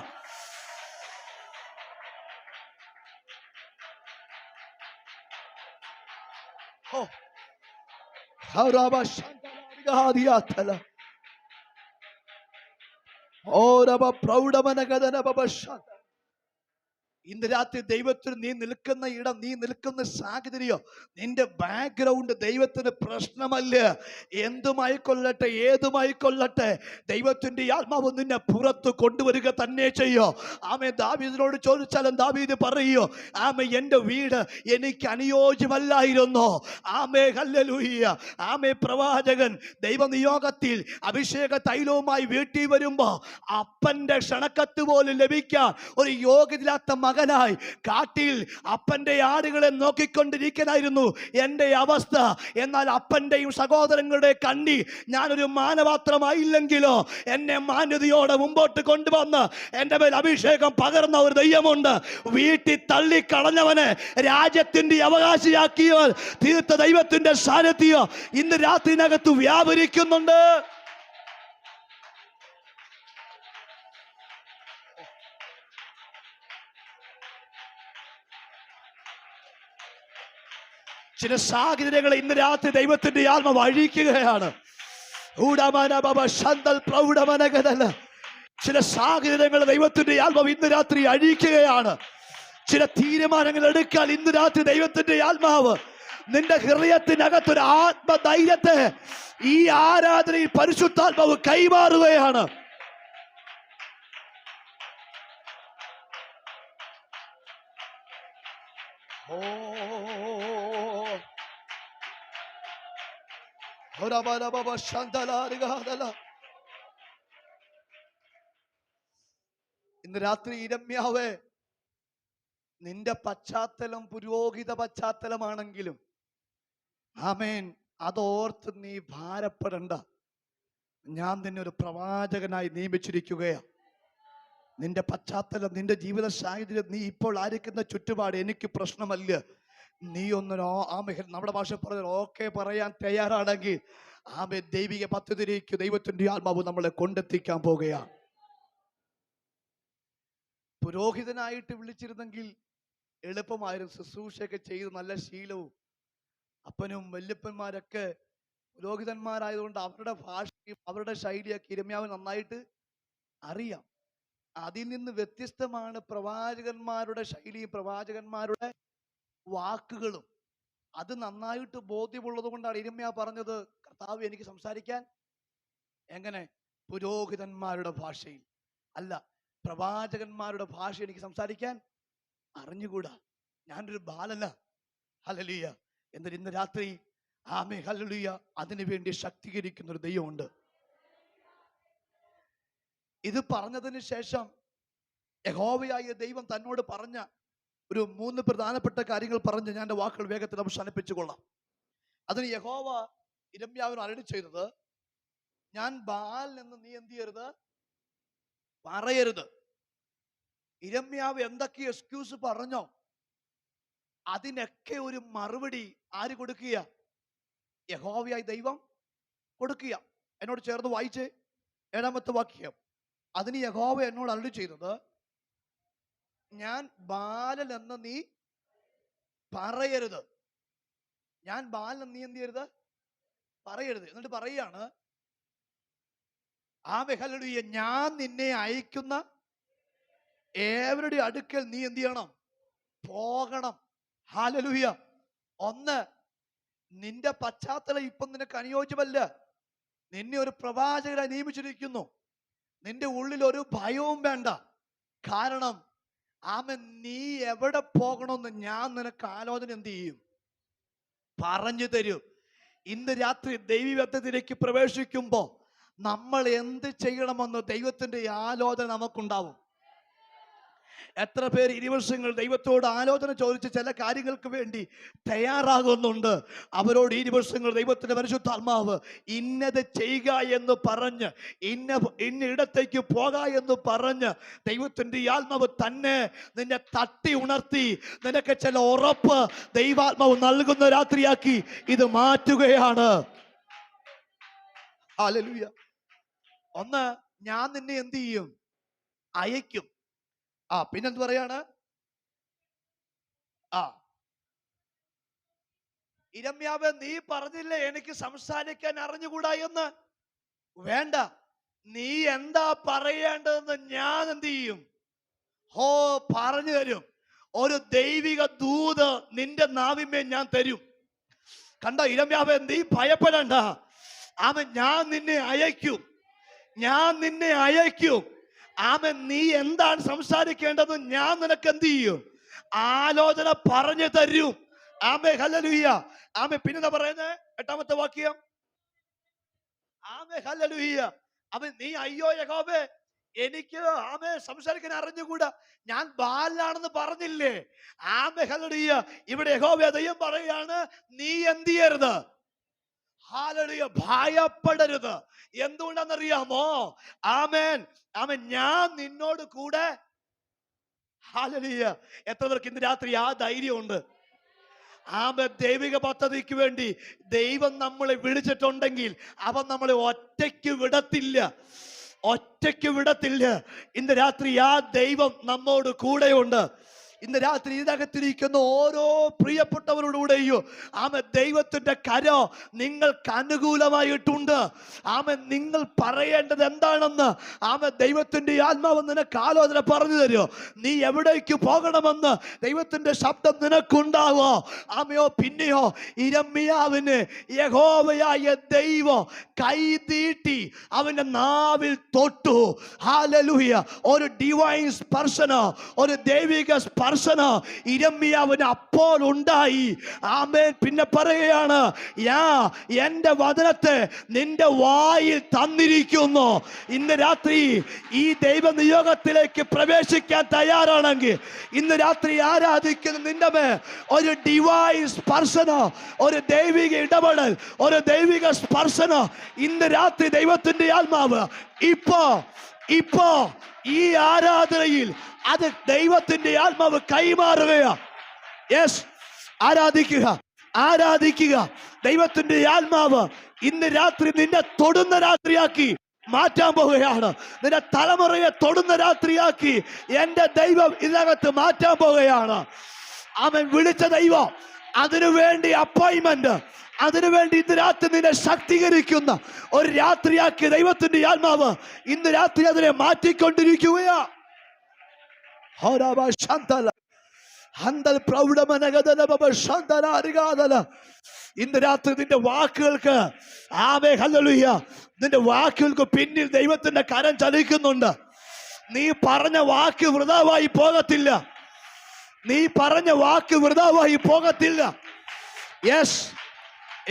ഓ രബ പ്രൗഢമനഗദന ബബശ. ഇന്ന് രാത്രി ദൈവത്തിന് നീ നിൽക്കുന്ന ഇടം, നീ നിൽക്കുന്ന സാഹചര്യം, നിന്റെ ബാക്ക്ഗ്രൗണ്ട് ദൈവത്തിന് പ്രശ്നമല്ല. എന്തുമായിക്കൊള്ളട്ടെ, ഏതുമായിക്കൊള്ളട്ടെ, ദൈവത്തിന്റെ ആത്മാവ് നിന്നെ പുറത്ത് കൊണ്ടുവരിക തന്നെ ചെയ്യോ. ആമേ ദാവീദിനോട് ചോദിച്ചാലും ദാവീദ് പറയോ, ആമേ എൻ്റെ വീട് എനിക്ക് അനുയോജ്യമല്ലായിരുന്നു. ആമേ ഹല്ലേലൂയ. ആമേ പ്രവാചകൻ ദൈവനിയോഗത്തിൽ അഭിഷേക തൈലവുമായി വീട്ടിൽ വരുമ്പോ അപ്പന്റെ ക്ഷണക്കത്ത് പോലും ലഭിക്കാൻ ഒരു യോഗ്യതയില്ലാത്ത മകനായി കാട്ടിൽ അപ്പന്റെ ആടുകളെ നോക്കിക്കൊണ്ടിരിക്കാനായിരുന്നു എൻ്റെ അവസ്ഥ. എന്നാൽ അപ്പന്റെയും സഹോദരങ്ങളുടെ കണ്ണി ഞാനൊരു മാനപാത്രമായില്ലെങ്കിലോ എന്നെ മാന്യതയോടെ മുമ്പോട്ട് കൊണ്ടുവന്ന് എൻ്റെ മേൽ അഭിഷേകം പകർന്ന ഒരു ദൈവമുണ്ട്. വീട്ടിൽ തള്ളിക്കളഞ്ഞവനെ രാജ്യത്തിന്റെ അവകാശിയാക്കിയവൻ തീർത്ത ദൈവത്തിന്റെ സാന്നിധ്യം ഇന്ന് രാത്രിനകത്ത് വ്യാപരിക്കുന്നുണ്ട്. ചില സാഹചര്യങ്ങളെ ഇന്ന് രാത്രി ദൈവത്തിന്റെ ആത്മാവ് അഴിക്കുകയാണ്. ചില സാഹചര്യങ്ങൾ ദൈവത്തിന്റെ ആത്മാവ് ഇന്ന് രാത്രി അഴിക്കുകയാണ്. ചില തീരുമാനങ്ങൾ എടുക്കാൻ ഇന്ന് രാത്രി ദൈവത്തിന്റെ ആത്മാവ് നിന്റെ ഹൃദയത്തിനകത്തൊരു ആത്മധൈര്യത്തെ ഈ ആരാധനയിൽ പരിശുദ്ധാത്മാവ് കൈമാറുകയാണ്. ഇന്ന് രാത്രി ഇരമ്യാവേ, നിന്റെ പശ്ചാത്തലം പുരോഹിത പശ്ചാത്തലമാണെങ്കിലും ആമേൻ, അതോർത്ത് നീ ഭാരപ്പെടണ്ട. ഞാൻ നിന്നെ ഒരു പ്രവാചകനായി നിയമിച്ചിരിക്കുകയാണ്. നിന്റെ പശ്ചാത്തലം, നിന്റെ ജീവിത സാഹചര്യം, നീ ഇപ്പോൾ ആയിരിക്കുന്ന ചുറ്റുപാട് എനിക്ക് പ്രശ്നമല്ല. നീ ഒന്നിനോ ആമേ നമ്മുടെ ഭാഷ പറഞ്ഞ ഓക്കെ പറയാൻ തയ്യാറാണെങ്കിൽ ആമേ ദൈവിക പദ്ധതിയിലേക്ക് ദൈവത്തിന്റെ ആത്മാവ് നമ്മളെ കൊണ്ടെത്തിക്കാൻ പോകുകയാണ്. പുരോഹിതനായിട്ട് വിളിച്ചിരുന്നെങ്കിൽ എളുപ്പമായിരുന്നു. ശുശ്രൂഷയൊക്കെ ചെയ്ത് നല്ല ശീലവും, അപ്പനും വല്യപ്പന്മാരൊക്കെ പുരോഹിതന്മാരായതുകൊണ്ട് അവരുടെ ഭാഷയും അവരുടെ ശൈലിയൊക്കെ ഇരമ്യാവിന് നന്നായിട്ട് അറിയാം. അതിൽ നിന്ന് വ്യത്യസ്തമാണ് പ്രവാചകന്മാരുടെ ശൈലിയും പ്രവാചകന്മാരുടെ വാക്കുകളും. അത് നന്നായിട്ട് ബോധ്യമുള്ളത് കൊണ്ടാണ് ഇരമ്യാവ് പറഞ്ഞത്, കർത്താവ് എനിക്ക് സംസാരിക്കാൻ എങ്ങനെ? പുരോഹിതന്മാരുടെ ഭാഷയിൽ അല്ല, പ്രവാചകന്മാരുടെ ഭാഷ എനിക്ക് സംസാരിക്കാൻ അറിഞ്ഞുകൂടാ. ഞാനൊരു ബാലല്ല. ഹല്ലേലൂയ. എന്നാൽ ഇന്ന് രാത്രി ആമേ ഹല്ലേലൂയ, അതിനു വേണ്ടി ശക്തീകരിക്കുന്ന ഒരു ദൈവമുണ്ട്. ഇത് പറഞ്ഞതിന് ശേഷം യഹോവയായ ദൈവം തന്നോട് പറഞ്ഞ ഒരു 3 പ്രധാനപ്പെട്ട കാര്യങ്ങൾ പറഞ്ഞ് ഞാൻ എൻ്റെ വാക്കുകൾ വേഗത്തിൽ അവസാനിപ്പിച്ചു കൊള്ളാം. അതിന് യഹോവ ഇരമ്യാവിന് അരുളി ചെയ്തത്, ഞാൻ ബാൽ എന്ന് നീ എന്ത് ചെയ്യരുത്, പറയരുത്. ഇരമ്യാവ് എന്തൊക്കെ എക്സ്ക്യൂസ് പറഞ്ഞോ അതിനൊക്കെ ഒരു മറുപടി ആര് കൊടുക്കുക? യഹോവയായ ദൈവം കൊടുക്കുക. എന്നോട് ചേർന്ന് വായിച്ച് 7ാമത്തെ വാക്യം. അതിന് യഹോവ എന്നോട് അരുളി ചെയ്തത്, ഞാൻ ബാലൻ എന്ന് നീ പറയരുത്. ഞാൻ ബാലൻ എന്ന് നീ എന്ത് ചെയ്യരുത്, പറയരുത്. എന്നിട്ട് പറയാണ്, ആമേ ഹല്ലേലൂയ, ഞാൻ നിന്നെ അയക്കുന്ന ഏവരുടെ അടുക്കൽ നീ എന്ത് ചെയ്യണം, പോകണം. ഹല്ലേലൂയ. ഒന്ന്, നിന്റെ പശ്ചാത്തലം ഇപ്പം നിനക്ക് അനുയോജ്യമല്ല. നിന്നെ ഒരു പ്രവാചകനായി നിയമിച്ചിരിക്കുന്നു. നിന്റെ ഉള്ളിൽ ഒരു ഭയവും വേണ്ട. കാരണം ആമേൻ, നീ എവിടെ പോകണമെന്ന് ഞാൻ നിനക്ക് ആലോചന എന്ത് ചെയ്യും, പറഞ്ഞു തരും. ഇന്ന് രാത്രി ദൈവത്തിലേക്ക് പ്രവേശിക്കുമ്പോൾ നമ്മൾ എന്ത് ചെയ്യണമെന്ന് ദൈവത്തിന്റെ ആലോചന നമുക്കുണ്ടാവും. എത്ര പേര് 20 വർഷങ്ങൾ ദൈവത്തോട് ആലോചന ചോദിച്ച് ചില കാര്യങ്ങൾക്ക് വേണ്ടി തയ്യാറാകുന്നുണ്ട്. അവരോട് 20 വർഷങ്ങൾ ദൈവത്തിന്റെ പരിശുദ്ധാത്മാവ് ഇന്നത് ചെയ്യുക എന്ന് പറഞ്ഞ്, ഇന്ന ഇടത്തേക്ക് പോക എന്ന് പറഞ്ഞ് ദൈവത്തിന്റെ ആത്മാവ് തന്നെ നിന്നെ തട്ടി ഉണർത്തി നിനക്ക് ചില ഉറപ്പ് ദൈവാത്മാവ് നൽകുന്ന രാത്രിയാക്കി ഇത് മാറ്റുകയാണ്. ഹല്ലേലൂയ. ഒന്ന്, ഞാൻ നിന്നെ എന്ത് ചെയ്യും, അയക്കും. പിന്നെന്ത് പറയാണ്? ഇരമ്യാവേ, നീ പറഞ്ഞില്ലേ എനിക്ക് സംസാരിക്കാൻ അറിഞ്ഞുകൂടാ എന്ന്? വേണ്ട, നീ എന്താ പറയേണ്ടതെന്ന് ഞാൻ എന്ത് ചെയ്യും? പറഞ്ഞു തരും. ഒരു ദൈവിക ദൂത് നിന്റെ നാവിന്മേൽ ഞാൻ തരും. കണ്ട ഇരമ്യാവേ, നീ ഭയപ്പെടണ്ട. ഞാൻ നിന്നെ അയക്കും. ഞാൻ നിന്നെ അയക്കും. നീ എന്താണ് സംസാരിക്കേണ്ടത് ഞാൻ നിനക്ക് എന്ത് ചെയ്യും? ആലോചന പറഞ്ഞു തരും. ഹല്ലേലൂയ. പിന്നെന്താ പറയുന്നത്? 8ാമത്തെ വാക്യം. ഹല്ലേലൂയ. നീ അയ്യോ യഹോവേ, എനിക്ക് സംസാരിക്കാൻ അറിഞ്ഞുകൂടാ, ഞാൻ ബാലനാണെന്ന് പറഞ്ഞില്ലേ? ഹല്ലേലൂയ. ഇവിടെ യഹോവ ദൈവം പറയാണ്, നീ എന്ത് ചെയ്യരുത്? ഹല്ലേലൂയ, ഭയപ്പെടരുത്. എന്തുകൊണ്ടാണെന്നറിയാമോ? ഞാൻ നിന്നോട് കൂടെ. ഹല്ലേലൂയ. എത്ര പേർക്ക് ഇന്ന് രാത്രി ആ ധൈര്യമുണ്ട്? ദൈവിക പദ്ധതിക്ക് വേണ്ടി ദൈവം നമ്മളെ വിളിച്ചിട്ടുണ്ടെങ്കിൽ അവൻ നമ്മളെ ഒറ്റയ്ക്ക് വിടത്തില്ല. ഇന്ന് രാത്രി ആ ദൈവം നമ്മോട് കൂടെയുണ്ട്. ഇന്ന് രാത്രി ഇതിനകത്തിരിക്കുന്ന ഓരോ പ്രിയപ്പെട്ടവരോടുകൂടെയോ ദൈവത്തിന്റെ കരം നിങ്ങൾക്ക് അനുകൂലമായിട്ടുണ്ട്. നിങ്ങൾ പറയേണ്ടത് എന്താണെന്ന് ദൈവത്തിന്റെ ആത്മാവ് നിനക്ക് ആലോചന പറഞ്ഞു തരുമോ? നീ എവിടേക്ക് പോകണമെന്ന് ദൈവത്തിന്റെ ശബ്ദം നിനക്കുണ്ടാവോ? പിന്നെയോ ഇരമ്യാവിന് യഹോവയായ ദൈവം കൈ നീട്ടി അവന്റെ നാവിൽ തൊട്ടു. ഹല്ലേലൂയ. ഒരു ഡിവൈൻ സ്പർശനം, ഒരു ദൈവിക സ്പർശനം ഇരമ്യാവിന് അപ്പോൾ ഉണ്ടായി. പിന്നെ പറയുകയാണ്, എന്റെ വചനത്തെ നിന്റെ വായിൽ തന്നിരിക്കുന്നു. ഇന്ന് രാത്രി ഈ ദൈവ നിയോഗത്തിലേക്ക് പ്രവേശിക്കാൻ തയ്യാറാണെങ്കിൽ ഇന്ന് രാത്രി ആരാധിക്കുന്ന നിന്റെ മേൽ ഒരു ഡിവൈൻ സ്പർശനം, ഒരു ദൈവിക ഇടപെടൽ, ഒരു ദൈവിക സ്പർശനം ഇന്ന് രാത്രി ദൈവത്തിന്റെ ആത്മാവ് ഇപ്പോ ഈ ആരാധനയിൽ അത് ദൈവത്തിന്റെ ആത്മാവ് കൈമാറുകയാ. യെസ്, ആരാധിക്കുക. ദൈവത്തിന്റെ ആത്മാവ് ഇന്ന് രാത്രി നിന്നെ തൊടുന്ന രാത്രിയാക്കി മാറ്റാൻ പോവുകയാണ്. നിന്റെ തലമുറയെ തൊടുന്ന രാത്രിയാക്കി എന്റെ ദൈവം ഇതിനകത്ത് മാറ്റാൻ പോവുകയാണ്. അവൻ വിളിച്ച ദൈവം, അതിനുവേണ്ടി അപ്പോയിന്റ്മെന്റ്, അതിനുവേണ്ടി ഇന്ന് രാത്രി നിന്നെ ശക്തീകരിക്കുന്ന ഒരു രാത്രിയാക്കി ദൈവത്തിന്റെ ആത്മാവ് ഇന്ന് രാത്രി അതിനെ മാറ്റിക്കൊണ്ടിരിക്കുകയാ. ഇന്ന് രാത്രി നിന്റെ വാക്കുകൾക്ക് ഹല്ലേലൂയ, നിന്റെ വാക്കുകൾക്ക് പിന്നിൽ ദൈവത്തിന്റെ കരം ചലിക്കുന്നുണ്ട്. നീ പറഞ്ഞ വാക്ക് വൃഥാവായി പോകത്തില്ല.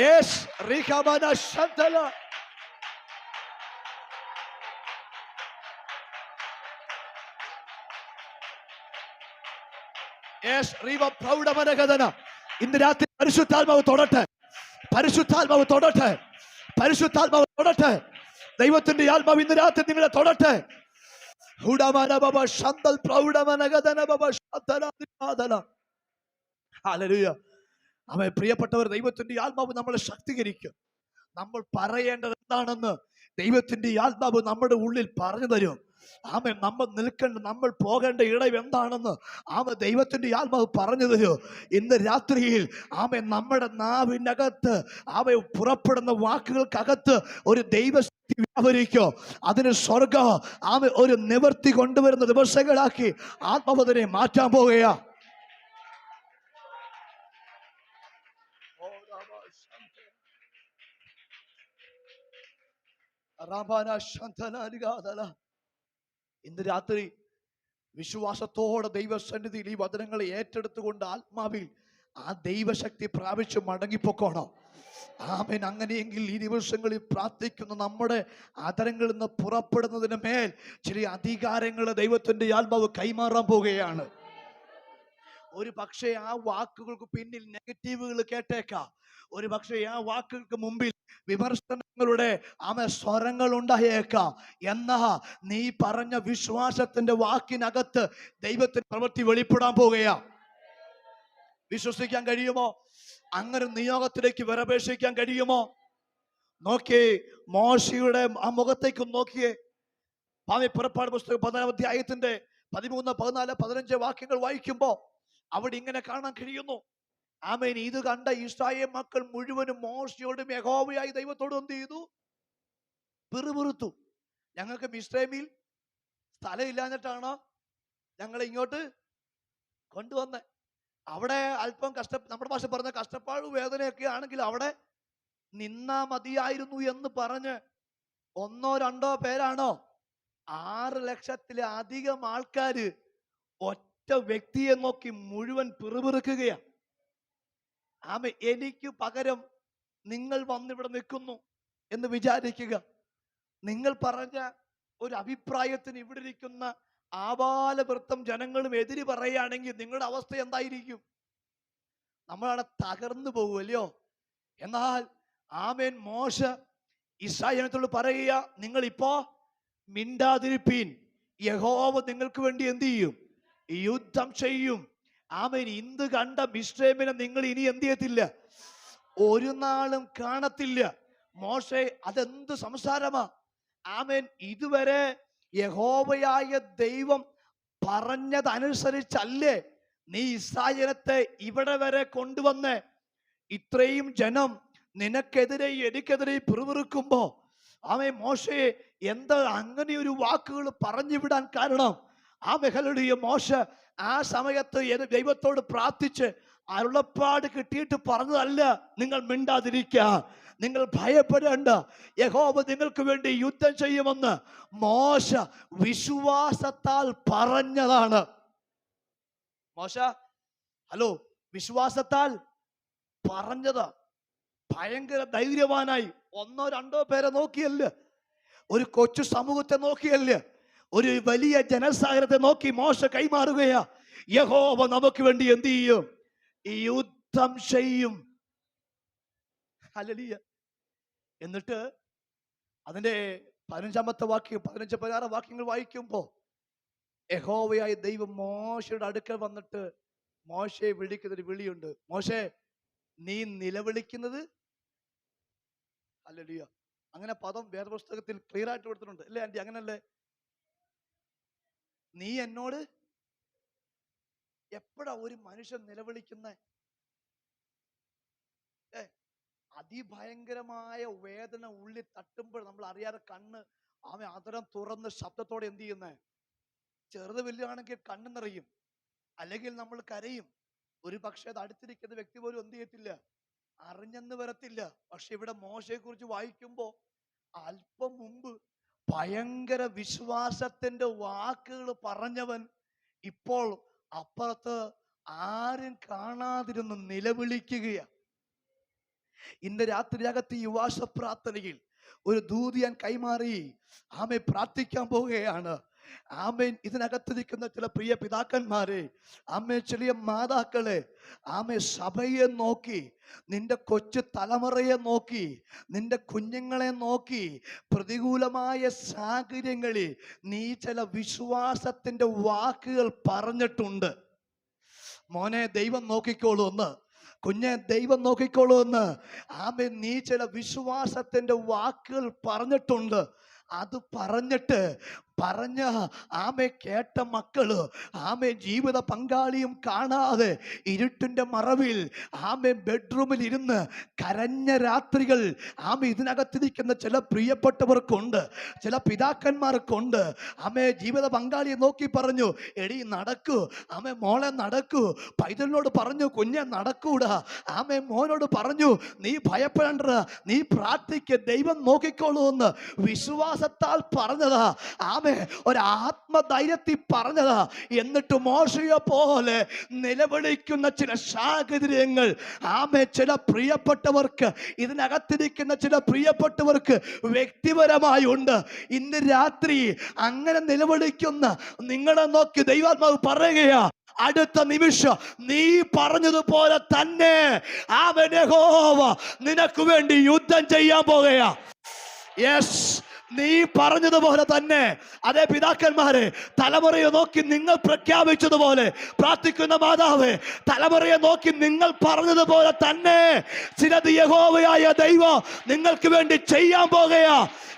യെസ്, റിഖബന ശന്തല. ഇന്ന് രാത്രി പരിശുദ്ധാത്മാവ് തൊടട്ടെ. ദൈവത്തിന്റെ ആത്മാവ് ഇന്ന് രാത്രി നിങ്ങളെ തൊടട്ടെ. പ്രിയപ്പെട്ടവർ, ദൈവത്തിന്റെ ആത്മാവ് നമ്മളെ ശക്തീകരിക്കും. നമ്മൾ പറയേണ്ടത് എന്താണെന്ന് ദൈവത്തിന്റെ ആത്മാവ് നമ്മുടെ ഉള്ളിൽ പറഞ്ഞു തരും. നമ്മൾ നമ്മൾ പോകേണ്ട ഇടം എന്താണെന്ന് ദൈവത്തിന്റെ ആത്മാവ് പറഞ്ഞു തരൂ. ഇന്ന് രാത്രിയിൽ നമ്മുടെ നാവിനകത്ത് പുറപ്പെടുന്ന വാക്കുകൾക്കകത്ത് ഒരു ദൈവശക്തി വ്യാപരിക്കോ. അതിന് സ്വർഗം ഒരു നിവർത്തി കൊണ്ടുവരുന്ന ദിവസങ്ങളാക്കി ആത്മാവതിനെ മാറ്റാൻ പോവുകയാ. ഇന്ന് രാത്രി വിശ്വാസത്തോടെ ദൈവസന്നിധിയിൽ ഈ വചനങ്ങളെ ഏറ്റെടുത്തുകൊണ്ട് ആത്മാവിൽ ആ ദൈവശക്തി പ്രാപിച്ച് മടങ്ങിപ്പോക്കോണം. അങ്ങനെയെങ്കിൽ ഈ ദിവസങ്ങളിൽ പ്രാർത്ഥിക്കുന്ന നമ്മുടെ അതരങ്ങളിൽ നിന്ന് പുറപ്പെടുന്നതിന് മേൽ ചില അധികാരങ്ങൾ ദൈവത്തിന്റെ ആത്മാവ് കൈമാറാൻ പോവുകയാണ്. ഒരു പക്ഷേ ആ വാക്കുകൾക്ക് പിന്നിൽ നെഗറ്റീവുകൾ കേട്ടേക്കാം. ഒരു പക്ഷേ ആ വാക്കുകൾക്ക് മുമ്പിൽ വിമർശനങ്ങളുടെ സ്വരങ്ങൾ ഉണ്ടായേക്കാം. എന്നാ നീ പറഞ്ഞ വിശ്വാസത്തിന്റെ വാക്കിനകത്ത് ദൈവത്തിന്റെ പ്രവൃത്തി വെളിപ്പെടാൻ പോവുകയാ. വിശ്വസിക്കാൻ കഴിയുമോ? അങ്ങനെ നിയോഗത്തിലേക്ക് വിറപേക്ഷിക്കാൻ കഴിയുമോ? നോക്കിയേ, മോശയുടെ ആ മുഖത്തേക്ക് നോക്കിയേ. പുറപ്പാട് പുസ്തകം 14 അധ്യായത്തിന്റെ 13, 14, 15 വാക്യങ്ങൾ വായിക്കുമ്പോ അവിടെ ഇങ്ങനെ കാണാൻ കഴിയുന്നു. ഇത് കണ്ട ഇസ്രായേൽ മക്കൾ മുഴുവനും മോശയോടും യഹോവയായ ദൈവത്തോടും എന്ത് ചെയ്തു? പിറുപിറുത്തു. ഞങ്ങൾക്ക് മിസ്രൈമിൽ സ്ഥലമില്ലാഞ്ഞിട്ടാണോ ഞങ്ങൾ ഇങ്ങോട്ട് കൊണ്ടുവന്ന്? അവിടെ അല്പം നമ്മുടെ ഭാഷ പറഞ്ഞ കഷ്ടപ്പാട് വേദനയൊക്കെ ആണെങ്കിൽ അവിടെ നിന്നാ മതിയായിരുന്നു എന്ന് പറഞ്ഞ് 1-2 പേരാണോ 6 ലക്ഷത്തിലധികം ആൾക്കാര് ഒറ്റ വ്യക്തിയെ നോക്കി മുഴുവൻ പിറുപിറുക്കുകയാണ്. എനിക്ക് പകരം നിങ്ങൾ വന്നിവിടെ നിൽക്കുന്നു എന്ന് വിചാരിക്കുക. നിങ്ങൾ പറഞ്ഞ ഒരു അഭിപ്രായത്തിന് ഇവിടെ ഇരിക്കുന്ന ആബാലവൃത്തം ജനങ്ങളും എതിര് പറയുകയാണെങ്കിൽ നിങ്ങളുടെ അവസ്ഥ എന്തായിരിക്കും? നമ്മളവിടെ തകർന്നു പോകുമല്ലോ. എന്നാൽ ആമേൻ, മോശ ഇസ്രായേലിനോട് പറയുക, നിങ്ങൾ ഇപ്പോ മിണ്ടാതിരിപ്പീൻ, യഹോവ നിങ്ങൾക്ക് വേണ്ടി എന്ത് ചെയ്യും? യുദ്ധം ചെയ്യും. ആമേൻ. ഇന്ന് കണ്ട മിസ്രൈമിനെ നിങ്ങൾ ഇനി എന്ത് ചെയ്യത്തില്ല, ഒരു നാളും കാണത്തില്ല. മോശെ, അതെന്ത് സംസാരമാ? ആമേൻ. ഇതുവരെ യഹോവയായ ദൈവം പറഞ്ഞതനുസരിച്ചല്ലേ നീ ഇസ്രായേലത്തെ ഇവിടെ വരെ കൊണ്ടുവന്ന്? ഇത്രയും ജനം നിനക്കെതിരെ എനിക്കെതിരെ പിറുപിറുക്കുമ്പോ ആമേൻ, മോശെ എന്താ അങ്ങനെ ഒരു വാക്കുകൾ പറഞ്ഞു വിടാൻ കാരണം? ആ മെഹലുடைய മോശ ആ സമയത്ത് ദൈവത്തോട് പ്രാർത്ഥിച്ച് അരുളപ്പാട് കിട്ടിയിട്ട് പറഞ്ഞതല്ല, നിങ്ങൾ മിണ്ടാതിരിക്കുക, നിങ്ങൾ ഭയപ്പെടേണ്ട, യഹോവ നിങ്ങൾക്ക് വേണ്ടി യുദ്ധം ചെയ്യുമെന്ന് മോശ വിശ്വാസത്താൽ പറഞ്ഞതാണ്. മോശ വിശ്വാസത്താൽ പറഞ്ഞത്. ഭയങ്കര ധൈര്യവാനായി 1-2 പേരെ നോക്കിയല്ല, ഒരു കൊച്ചു സമൂഹത്തെ നോക്കിയല്ല, ഒരു വലിയ ജനസാഗരത്തെ നോക്കി മോശ കൈമാറുകയാ. യഹോവ നമുക്ക് വേണ്ടി എന്ത് ചെയ്യും? യുദ്ധം ചെയ്യും. ഹല്ലേലൂയ. എന്നിട്ട് അതിന്റെ 15-ാമത്തെ വാക്യം 15-16 വാക്യങ്ങൾ വായിക്കുമ്പോ യഹോവയായ ദൈവം മോശയുടെ അടുക്കൽ വന്നിട്ട് മോശയെ വിളിക്കുന്നൊരു വിളിയുണ്ട്. മോശേ, നീ നിലവിളിക്കുന്നത്, ഹല്ലേലൂയ, അങ്ങനെ പദം വേദപുസ്തകത്തിൽ ക്ലിയർ ആയിട്ട് കൊടുത്തിട്ടുണ്ട് അല്ലേ ആന്റി? അങ്ങനല്ലേ? നീ എന്നോട് എപ്പോഴാ ഒരു മനുഷ്യൻ നിലവിളിക്കുന്നേ? അതിഭയങ്കരമായ വേദന ഉള്ളിൽ തട്ടുമ്പോൾ നമ്മൾ അറിയാതെ കണ്ണ് അതരം തുറന്ന് ശബ്ദത്തോടെ എന്ത് ചെയ്യുന്നേ? ചെറുത് വലുതാണെങ്കിൽ കണ്ണ് നിറയും, അല്ലെങ്കിൽ നമ്മൾ കരയും. ഒരു പക്ഷേ അത് അടുത്തിരിക്കുന്ന വ്യക്തി പോലും എന്ത് ചെയ്യത്തില്ല, അറിഞ്ഞെന്ന് വരത്തില്ല. പക്ഷെ ഇവിടെ മോശയെ കുറിച്ച് വായിക്കുമ്പോ അല്പം മുമ്പ് ഭയങ്കര വിശ്വാസത്തിന്റെ വാക്കുകൾ പറഞ്ഞവൻ ഇപ്പോൾ അപ്പുറത്ത് ആരും കാണാതിരുന്ന് നിലവിളിക്കുകയാണ്. ഇന്ന് രാത്രിയകത്ത് ഈ യുവാശ പ്രാർത്ഥനയിൽ ഒരു ദൂത് ഞാൻ കൈമാറി ആമേ പ്രാർത്ഥിക്കാൻ പോവുകയാണ്. ആമേൻ. ഇതിനകത്തിരിക്കുന്ന ചില പ്രിയ പിതാക്കന്മാരെ, ആമേ, ചെറിയ മാതാക്കളെ, ആമേ, സഭയെ നോക്കി, നിന്റെ കൊച്ചു തലമുറയെ നോക്കി, നിന്റെ കുഞ്ഞുങ്ങളെ നോക്കി, പ്രതികൂലമായ സാഹചര്യങ്ങളിൽ നീ ചില വിശ്വാസത്തിന്റെ വാക്കുകൾ പറഞ്ഞിട്ടുണ്ട്. മോനെ, ദൈവം നോക്കിക്കോളൂ എന്ന്, കുഞ്ഞെ, ദൈവം നോക്കിക്കോളൂ എന്ന്. ആമേ, നീ ചില വിശ്വാസത്തിന്റെ വാക്കുകൾ പറഞ്ഞിട്ടുണ്ട്. അത് പറഞ്ഞിട്ട് ആമേ കേട്ട മക്കള്, ആമേ, ജീവിത പങ്കാളിയും കാണാതെ ഇരുട്ടിന്റെ മറവിൽ ആമേ ബെഡ്റൂമിൽ ഇരുന്ന് കരഞ്ഞ രാത്രികൾ ആമേ ഇതിനകത്തിരിക്കുന്ന ചില പ്രിയപ്പെട്ടവർക്കുണ്ട്, ചില പിതാക്കന്മാർക്കുണ്ട്. ആമേ, ജീവിത പങ്കാളിയെ നോക്കി പറഞ്ഞു, എടി നടക്കൂ, ആമേ, മോളെ നടക്കൂ. പൈതലിനോട് പറഞ്ഞു, കുഞ്ഞെ നടക്കൂടാ. ആമേ, മോനോട് പറഞ്ഞു, നീ ഭയപ്പെടേണ്ട, നീ പ്രാർത്ഥിക്ക്, ദൈവം നോക്കിക്കോളൂ എന്ന് വിശ്വാസത്താൽ പറഞ്ഞതാ. ആമേ, ഒരു ആത്മധൈര്യത്തിൽ പറഞ്ഞതാ. എന്നിട്ട് മോശയെ പോലെ നിലവിളിക്കുന്ന ചില സാഹചര്യങ്ങൾ ആമേ ചില പ്രിയപ്പെട്ടവർക്ക്, ഇതിനകത്തിരിക്കുന്ന ചില പ്രിയപ്പെട്ടവർക്ക് വ്യക്തിപരമായി ഉണ്ട്. ഇന്ന് രാത്രി അങ്ങനെ നിലവിളിക്കുന്ന നിങ്ങളെ നോക്കി ദൈവാത്മാവ് പറയുകയാ, അടുത്ത നിമിഷം നീ പറഞ്ഞതുപോലെ തന്നെ ആമേൻ, യഹോവ നിനക്ക് വേണ്ടി യുദ്ധം ചെയ്യാൻ പോകുകയാ. യെസ്, നീ പറഞ്ഞതുപോലെ തന്നെ. അതേ പിതാക്കന്മാരെ, തലമുറയെ നോക്കി നിങ്ങൾ പ്രഖ്യാപിച്ചതുപോലെ, പ്രാർത്ഥിക്കുന്ന മാതാവ്, തലമുറയെ നോക്കി നിങ്ങൾ പറഞ്ഞതുപോലെ തന്നെ ചിലത് യഹോവയായ ദൈവം നിങ്ങൾക്ക് വേണ്ടി ചെയ്യാൻ പോകുകയാ.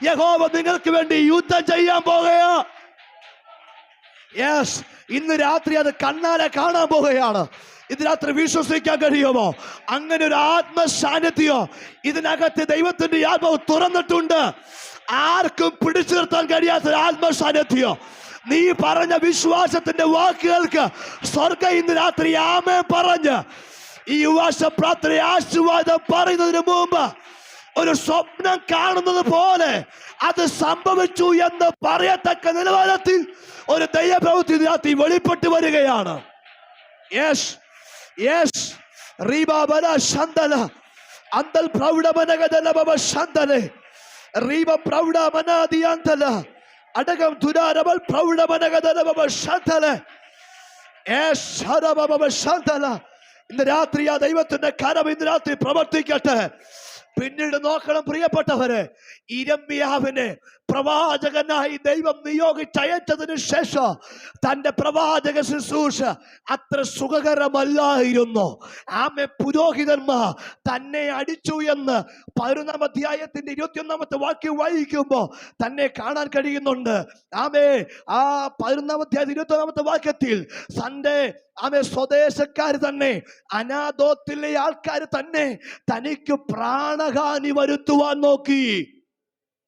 യഹോവ നിങ്ങൾക്ക് വേണ്ടി യുദ്ധം ചെയ്യാൻ പോകുകയാ. യെസ്, ഇന്ന് രാത്രി അത് കണ്ണാലെ കാണാൻ പോകുകയാണ്. ഇത് രാത്രി വിശ്വസിക്കാൻ കഴിയുമോ? അങ്ങനെ ഒരു ആത്മസാന്നിധ്യം ഇതിനകത്ത് ദൈവത്തിന്റെ ആത്മാവ് തുറന്നിട്ടുണ്ട്. ആർക്കും പിടിച്ചു നിർത്താൻ കഴിയാത്ത ആത്മസാന്നിധ്യം. നീ പറഞ്ഞ വിശ്വാസത്തിന്റെ വാക്കുകൾക്ക് സ്വർഗ്ഗം ഇന്ന് രാത്രി ആമേൻ പറഞ്ഞ് ഈ യുവാശ പ്രാർത്ഥന ആശീർവാദം പറയുന്നതിന് മുമ്പ് ഒരു സ്വപ്നം കാണുന്നത് പോലെ അത് സംഭവിച്ചു എന്ന് പറയത്തക്ക നിലവാരത്തിൽ ഒരു ദൈവപ്രവൃത്തി രാത്രി വെളിപ്പെട്ട് വരികയാണ്. യെസ് യെസ് റീബാബല ശന്തല അന്തൽ പ്രൗഢമനഗദലബ ശന്തലെ റീബ പ്രൗഢമനാദിയന്തല അടകം തുരാരബൽ പ്രൗഢമനഗദലബ ശന്തലെ യെസ് ശരബബ ശന്തല. ഇന്ന് രാത്രി ആ ദൈവത്തിന്റെ കരം ഇന്ന് രാത്രി പ്രവർത്തിക്കട്ടെ. പിന്നീട് നോക്കണം പ്രിയപ്പെട്ടവരെ, ഇരമ്യാവിനെ പ്രവാചകനായി ദൈവം നിയോഗിച്ചയച്ചതിന് ശേഷം തന്റെ പ്രവാചക ശുശ്രൂഷ അത്ര സുഖകരമല്ലായിരുന്നു. ആമേ പുരോഹിതന്മാർ തന്നെ അടിച്ചു എന്ന് 11-ാം അധ്യായത്തിന്റെ 21-ാമത്തെ വാക്യം വായിക്കുമ്പോൾ തന്നെ കാണാൻ കഴിയുന്നുണ്ട്. ആമേ ആ 11-ാം അധ്യായത്തിന്റെ 21-ാമത്തെ വാക്യത്തിൽ തന്റെ ആമേ സ്വദേശക്കാർ തന്നെ, അനാഥോത്തിലെ ആൾക്കാർ തന്നെ തനിക്ക് പ്രാണഹാനി വരുത്തുവാൻ നോക്കി.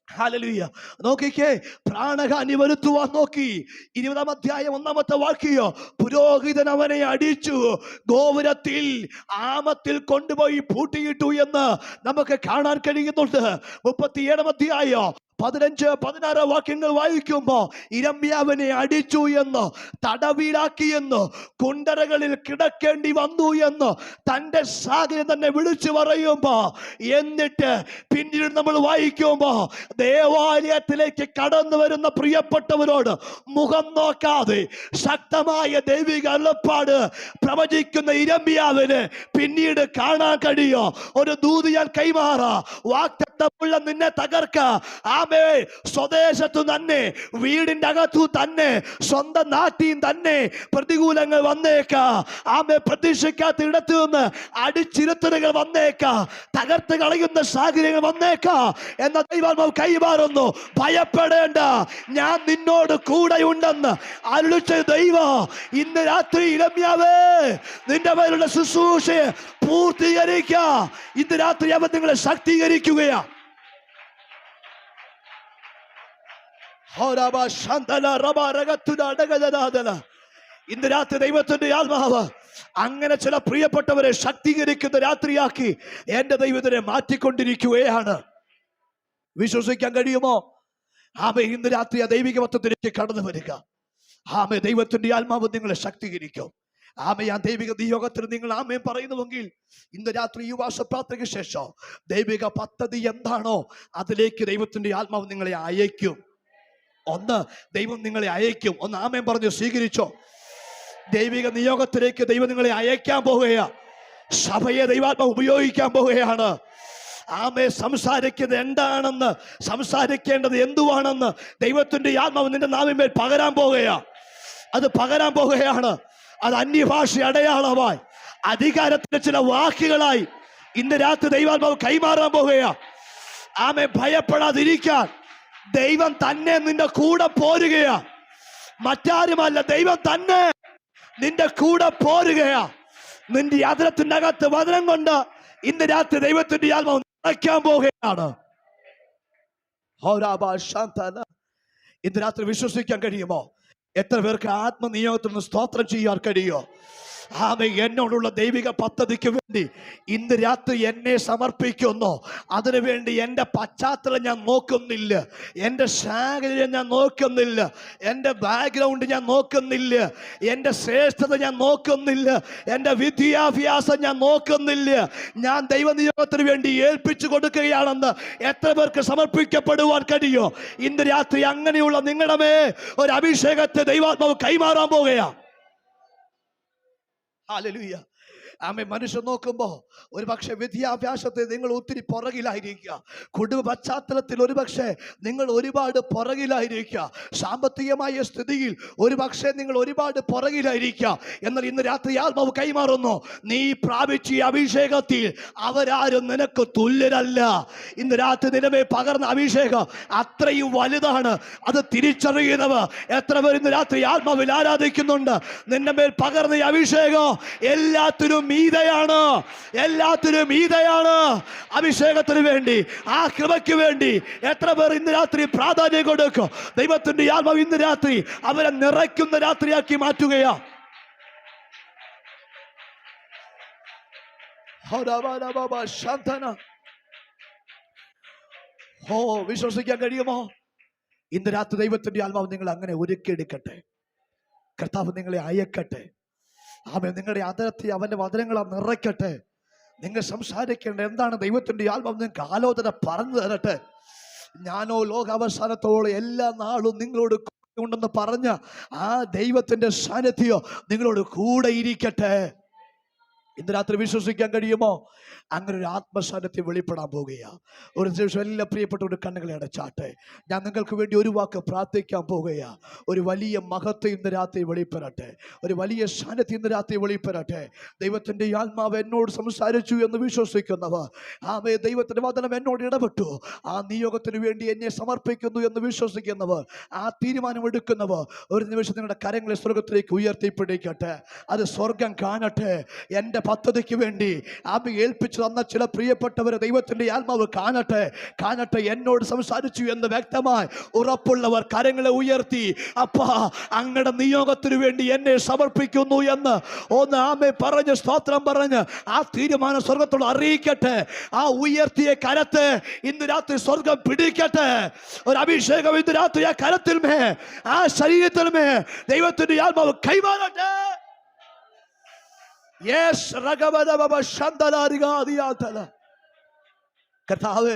ഹല്ലേലൂയ. നോക്കിക്കേ, പ്രാണഹാനി വരുത്തുവാൻ നോക്കി. 20-ാം അധ്യായം 1-ാമത്തെ വാക്യോ, പുരോഹിതൻ അവനെ അടിച്ചു, ഗോപുരത്തിൽ ആമത്തിൽ കൊണ്ടുപോയി പൂട്ടിയിട്ടു എന്ന് നമുക്ക് കാണാൻ കഴിയുന്നുണ്ട്. 37-ാം അധ്യായം 15-16 വാക്യങ്ങൾ വായിക്കുമ്പോ ഇരമ്യാവിനെ അടിച്ചു എന്ന്, തടവിലാക്കി എന്ന്, കുണ്ടറകളിൽ കിടക്കേണ്ടി വന്നു എന്ന് തന്റെ സാഹചര്യം തന്നെ വിളിച്ചു പറയുമ്പോ, എന്നിട്ട് പിന്നീട് നമ്മൾ വായിക്കുമ്പോ ദേവാലയത്തിലേക്ക് കടന്നു വരുന്ന പ്രിയപ്പെട്ടവരോട് മുഖം നോക്കാതെ ശക്തമായ ദൈവിക അരുളപ്പാട് പ്രവചിക്കുന്ന ഇരമ്യാവിന് പിന്നീട് കാണാൻ കഴിയോ. ഒരു ദൂത് ഞാൻ കൈമാറാ, വാക്തത്വമുള്ള നിന്നെ തകർക്ക. ആമേ സ്വദേശത്തു തന്നെ, വീടിന്റെ അകത്തു തന്നെ, സ്വന്തം നാട്ടിൽ തന്നെ പ്രതികൂലങ്ങൾ വന്നേക്ക. ആമേ പ്രതീക്ഷിക്കാത്ത ഇടത്തു നിന്ന് അടിച്ചിരുത്തലുകൾ വന്നേക്ക, തകർത്ത് കളയുന്ന സാഹചര്യങ്ങൾ വന്നേക്ക എന്ന ദൈവാത്മാവ് കൈമാറുന്നു. ഭയപ്പെടേണ്ട, ഞാൻ നിന്നോട് കൂടെയുണ്ടെന്ന് അരുളിച്ച ദൈവം ഇന്ന് രാത്രി ഇരമ്യാവേ നിന്റെ മേലുള്ള ശുശ്രൂഷയെ പൂർത്തീകരിക്ക. ഇന്ന് രാത്രി അവൻ നിങ്ങളെ ശക്തീകരിക്കുകയാ. ഇന്ന് രാത്രി ദൈവത്തിന്റെ ആത്മാവ് അങ്ങനെ ചില പ്രിയപ്പെട്ടവരെ ശക്തീകരിക്കുന്ന രാത്രിയാക്കി എന്റെ ദൈവത്തിനെ മാറ്റിക്കൊണ്ടിരിക്കുകയാണ്. വിശ്വസിക്കാൻ കഴിയുമോ? ആമേ ഇന്ന് രാത്രി ആ ദൈവിക മത്വത്തിലേക്ക് കടന്നു വരിക. ആമേ ദൈവത്തിന്റെ ആത്മാവ് നിങ്ങളെ ശക്തീകരിക്കും. ആമേ ആ ദൈവിക നിയോഗത്തിന് നിങ്ങൾ ആമേ പറയുന്നുവെങ്കിൽ ഇന്ന് രാത്രി യുവാശ പ്രാർത്ഥനയ്ക്ക് ശേഷം ദൈവിക പദ്ധതി എന്താണോ അതിലേക്ക് ദൈവത്തിന്റെ ആത്മാവ് നിങ്ങളെ അയക്കും. ഒന്ന്, ദൈവം നിങ്ങളെ അയക്കും. ഒന്ന് ആമേൻ പറഞ്ഞു സ്വീകരിച്ചോ. ദൈവിക നിയോഗത്തിലേക്ക് ദൈവം നിങ്ങളെ അയക്കാൻ പോവുകയാ. സഭയെ ദൈവാത്മാവ് ഉപയോഗിക്കാൻ പോവുകയാണ്. ആമേ സംസാരിക്കുന്നത് എന്താണെന്ന്, സംസാരിക്കേണ്ടത് എന്തുവാണെന്ന് ദൈവത്തിന്റെ ആത്മാവ് നിന്റെ നാവിന്മേൽ പകരാൻ പോവുകയാ. അത് പകരാൻ പോവുകയാണ്. അത് അന്യഭാഷ അടയാളമായി, അധികാരത്തിന്റെ ചില വാക്കുകളായി ഇന്ന് രാത്രി ദൈവാത്മാവ് കൈമാറാൻ പോവുകയാ. ആമേ ഭയപ്പെടാതിരിക്കാൻ ദൈവം തന്നെ നിന്റെ കൂടെ പോരുകയാ. മറ്റാരുമല്ല, ദൈവം തന്നെ നിന്റെ കൂടെ പോരുകയാ. നിന്റെ യാത്രത്തിന്റെ അകത്ത് വചനം കൊണ്ട് ഇന്ന് രാത്രി ദൈവത്തിന്റെ ആത്മാവ് നിറയ്ക്കാൻ പോവുകയാണ്. ഇന്ന് രാത്രി വിശ്വസിക്കാൻ കഴിയുമോ? എത്ര പേർക്ക് ആത്മനിയോഗത്തിൽ നിന്ന് സ്തോത്രം ചെയ്യാൻ കഴിയോ? ആമേ എന്നോടുള്ള ദൈവിക പദ്ധതിക്ക് വേണ്ടി ഇന്ന് രാത്രി എന്നെ സമർപ്പിക്കുന്നു. അതിനുവേണ്ടി എൻ്റെ പശ്ചാത്തലം ഞാൻ നോക്കുന്നില്ല, എൻ്റെ സാഹചര്യം ഞാൻ നോക്കുന്നില്ല, എൻ്റെ ബാക്ക്ഗ്രൗണ്ട് ഞാൻ നോക്കുന്നില്ല, എൻ്റെ ശ്രേഷ്ഠത ഞാൻ നോക്കുന്നില്ല, എൻ്റെ വിദ്യാഭ്യാസം ഞാൻ നോക്കുന്നില്ല. ഞാൻ ദൈവനിയോഗത്തിന് വേണ്ടി ഏൽപ്പിച്ചു കൊടുക്കുകയാണെന്ന് എത്ര പേർക്ക് സമർപ്പിക്കപ്പെടുവാൻ കഴിയോ? ഇന്ന് രാത്രി അങ്ങനെയുള്ള നിങ്ങളുടെ മേ ഒരു അഭിഷേകത്തെ ദൈവാത്മാവ് കൈമാറാൻ പോകുകയാണ്. ഹല്ലേലൂയ. ആമേ മനുഷ്യൻ നോക്കുമ്പോൾ ഒരു പക്ഷേ വിദ്യാഭ്യാസത്തിൽ നിങ്ങൾ ഒത്തിരി പുറകിലായിരിക്കുക, കുടുംബ പശ്ചാത്തലത്തിൽ ഒരു പക്ഷേ നിങ്ങൾ ഒരുപാട് പുറകിലായിരിക്കുക, സാമ്പത്തികമായ സ്ഥിതിയിൽ ഒരു പക്ഷേ നിങ്ങൾ ഒരുപാട് പുറകിലായിരിക്കുക. എന്നാൽ ഇന്ന് രാത്രി ആത്മാവ് കൈമാറുന്നു, നീ പ്രാപിച്ച അഭിഷേകത്തിൽ അവരാരും നിനക്ക് തുല്യരല്ല. ഇന്ന് രാത്രി നിലമേ പകർന്ന അഭിഷേകം അത്രയും വലുതാണ്. അത് തിരിച്ചറിയുന്നവർ എത്ര പേർ ഇന്ന് രാത്രി ആത്മാവിൽ ആരാധിക്കുന്നുണ്ട്? നിന്റെ മേൽ പകർന്ന അഭിഷേകം എല്ലാത്തിനും മീതയാണ്, എല്ലാത്തിനും മീതയാണ്. അഭിഷേകത്തിന് വേണ്ടി, ആ കൃപയ്ക്ക് വേണ്ടി എത്ര പേർ ഇന്ന് രാത്രി പ്രാധാന്യം കൊടുക്കും? ദൈവത്തിന്റെ ആത്മാവ് ഇന്ന് രാത്രി അവരെ നിറയ്ക്കുന്ന രാത്രിയാക്കി മാറ്റുകയാ. ഓ, വിശ്വസിക്കാൻ കഴിയുമോ? ഇന്ന് രാത്രി ദൈവത്തിന്റെ ആത്മാവ് നിങ്ങളെ അങ്ങനെ ഒരുക്കിയെടുക്കട്ടെ. കർത്താവ് നിങ്ങളെ അയക്കട്ടെ. ആമേൻ. നിങ്ങളുടെ അതരത്തെ അവന്റെ വചനങ്ങളെ നിറയ്ക്കട്ടെ. നിങ്ങൾ സംസാരിക്കേണ്ട എന്താണ് ദൈവത്തിന്റെ ആത്മാവ് നിങ്ങൾക്ക് ആലോചന പറഞ്ഞു തരട്ടെ. ഞാനോ ലോകാവസാനത്തോളം എല്ലാ നാളും നിങ്ങളോട് ഉണ്ടെന്ന് പറഞ്ഞ ആ ദൈവത്തിന്റെ സാന്നിധ്യം നിങ്ങളോട് കൂടെ ഇരിക്കട്ടെ. ഇന്ന് രാത്രി വിശ്വസിക്കാൻ കഴിയുമോ? അങ്ങനെ ഒരു ആത്മസാന്നിധ്യം വെളിപ്പെടാൻ പോകുകയാണ്. ഒരു ദിവസം എല്ലാ പ്രിയപ്പെട്ടവരുടെ കണ്ണുകളെ അടച്ചാട്ടെ. ഞാൻ നിങ്ങൾക്ക് വേണ്ടി ഒരു വാക്ക് പ്രാർത്ഥിക്കാൻ പോകുകയാണ്. ഒരു വലിയ മഹത്വം ഇന്ന് രാത്രി വെളിപ്പെടട്ടെ. ഒരു വലിയ സാന്നിധ്യം ഇന്ന് രാത്രി വെളിപ്പെടട്ടെ. ദൈവത്തിൻ്റെ ആത്മാവ് എന്നോട് സംസാരിച്ചു എന്ന് വിശ്വസിക്കുന്നവർ, ആമേ, ദൈവത്തിൻ്റെ വചനം എന്നോട് ഇടപെട്ടു, ആ നിയോഗത്തിന് വേണ്ടി എന്നെ സമർപ്പിക്കുന്നു എന്ന് വിശ്വസിക്കുന്നവർ, ആ തീരുമാനമെടുക്കുന്നവർ, ഒരു നിമിഷം നിങ്ങളുടെ കരങ്ങളെ സ്വർഗത്തിലേക്ക് ഉയർത്തിപ്പിടിക്കട്ടെ. അത് സ്വർഗം കാണട്ടെ. എൻ്റെ പദ്ധതിക്ക് വേണ്ടി ആമി ഏൽപ്പിച്ചു തന്ന ചില പ്രിയപ്പെട്ടവരെ ദൈവത്തിൻ്റെ ആത്മാവ് കാണട്ടെ. എന്നോട് സംസാരിച്ചു എന്ന് വ്യക്തമായി ഉറപ്പുള്ളവർ കരങ്ങളെ ഉയർത്തി, അപ്പാ, അങ്ങയുടെ നിയോഗത്തിനു വേണ്ടി എന്നെ സമർപ്പിക്കുന്നു എന്ന് ഒന്ന് ആമേ പറഞ്ഞ് സ്തോത്രം പറഞ്ഞ് ആ തീരുമാനം സ്വർഗത്തോട് അറിയിക്കട്ടെ. ആ ഉയർത്തിയ കരത്തെ ഇന്ന് രാത്രി സ്വർഗം പിടിക്കട്ടെ. ഒരു അഭിഷേകം ഇന്ന് രാത്രി ആ കരത്തിൽ മേ, ആ ശരീരത്തിൽ മേ ദൈവത്തിൻ്റെ ആത്മാവ് കൈമാറട്ടെ. കർത്താവ്,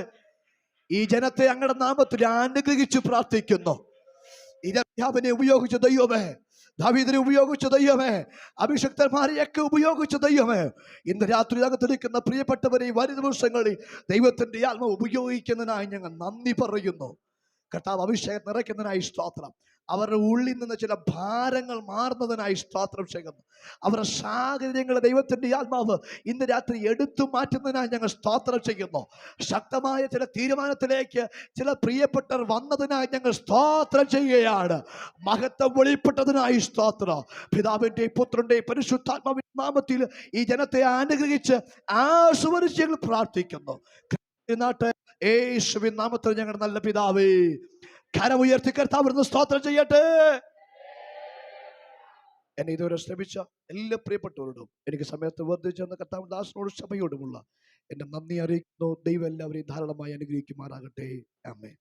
ഈ ജനത്തെ അങ്ങയുടെ നാമത്തിൽ അനുഗ്രഹിച്ചു പ്രാർത്ഥിക്കുന്നു. ഇരമ്യാവിനെ ഉപയോഗിച്ച ദൈവമേ, ദാവീദിനെ ഉപയോഗിച്ച ദൈവമേ, അഭിഷിക്തന്മാരെയൊക്കെ ഉപയോഗിച്ച ദൈവമേ, ഇന്ന് രാത്രി അകത്തിരിക്കുന്ന പ്രിയപ്പെട്ടവരെ വരും ദിവസങ്ങളിൽ ദൈവത്തിന്റെ ആത്മാവ് ഉപയോഗിക്കുന്നതിനായി ഞങ്ങൾ നന്ദി പറയുന്നു. കർത്താവ്, അഭിഷേകം നിറയ്ക്കുന്നതിനായി സ്തോത്രം. അവരുടെ ഉള്ളിൽ നിന്ന് ചില ഭാരങ്ങൾ മാറുന്നതിനായി സ്തോത്രം ചെയ്യുന്നു. അവരുടെ സാഹചര്യങ്ങളെ ദൈവത്തിൻ്റെ ആത്മാവ് ഇന്ന് രാത്രി എടുത്തു മാറ്റുന്നതിനായി ഞങ്ങൾ സ്തോത്രം ചെയ്യുന്നു. ശക്തമായ ചില തീരുമാനത്തിലേക്ക് ചില പ്രിയപ്പെട്ടവർ വന്നതിനായി ഞങ്ങൾ സ്തോത്രം ചെയ്യുകയാണ്. മഹത്വം വെളിപ്പെട്ടതിനായി സ്തോത്രം. പിതാവിൻ്റെയും പുത്രൻ്റെയും പരിശുദ്ധാത്മാവിന്റെ നാമത്തിൽ ഈ ജനത്തെ അനുഗ്രഹിച്ച് ആശീർവദിച്ച് ഞങ്ങൾ പ്രാർത്ഥിക്കുന്നു. യേശുവിൻ നാമത്തിൽ ഞങ്ങളുടെ നല്ല പിതാവേ, കരമുയർത്തി കർത്താവ് സ്തോത്രം ചെയ്യട്ടെ. എന്നെ ഇതുവരെ ശ്രമിച്ച എല്ലാ പ്രിയപ്പെട്ടവരോടും എനിക്ക് സമയത്ത് വർദ്ധിച്ചെന്ന കർത്താവ് ദാസനോടും സഭയോടുമുള്ള എന്റെ നന്ദി അറിയിക്കുന്നു. ദൈവം എല്ലാവരെയും ധാരാളമായി അനുഗ്രഹിക്കുമാറാകട്ടെ. ആമേൻ.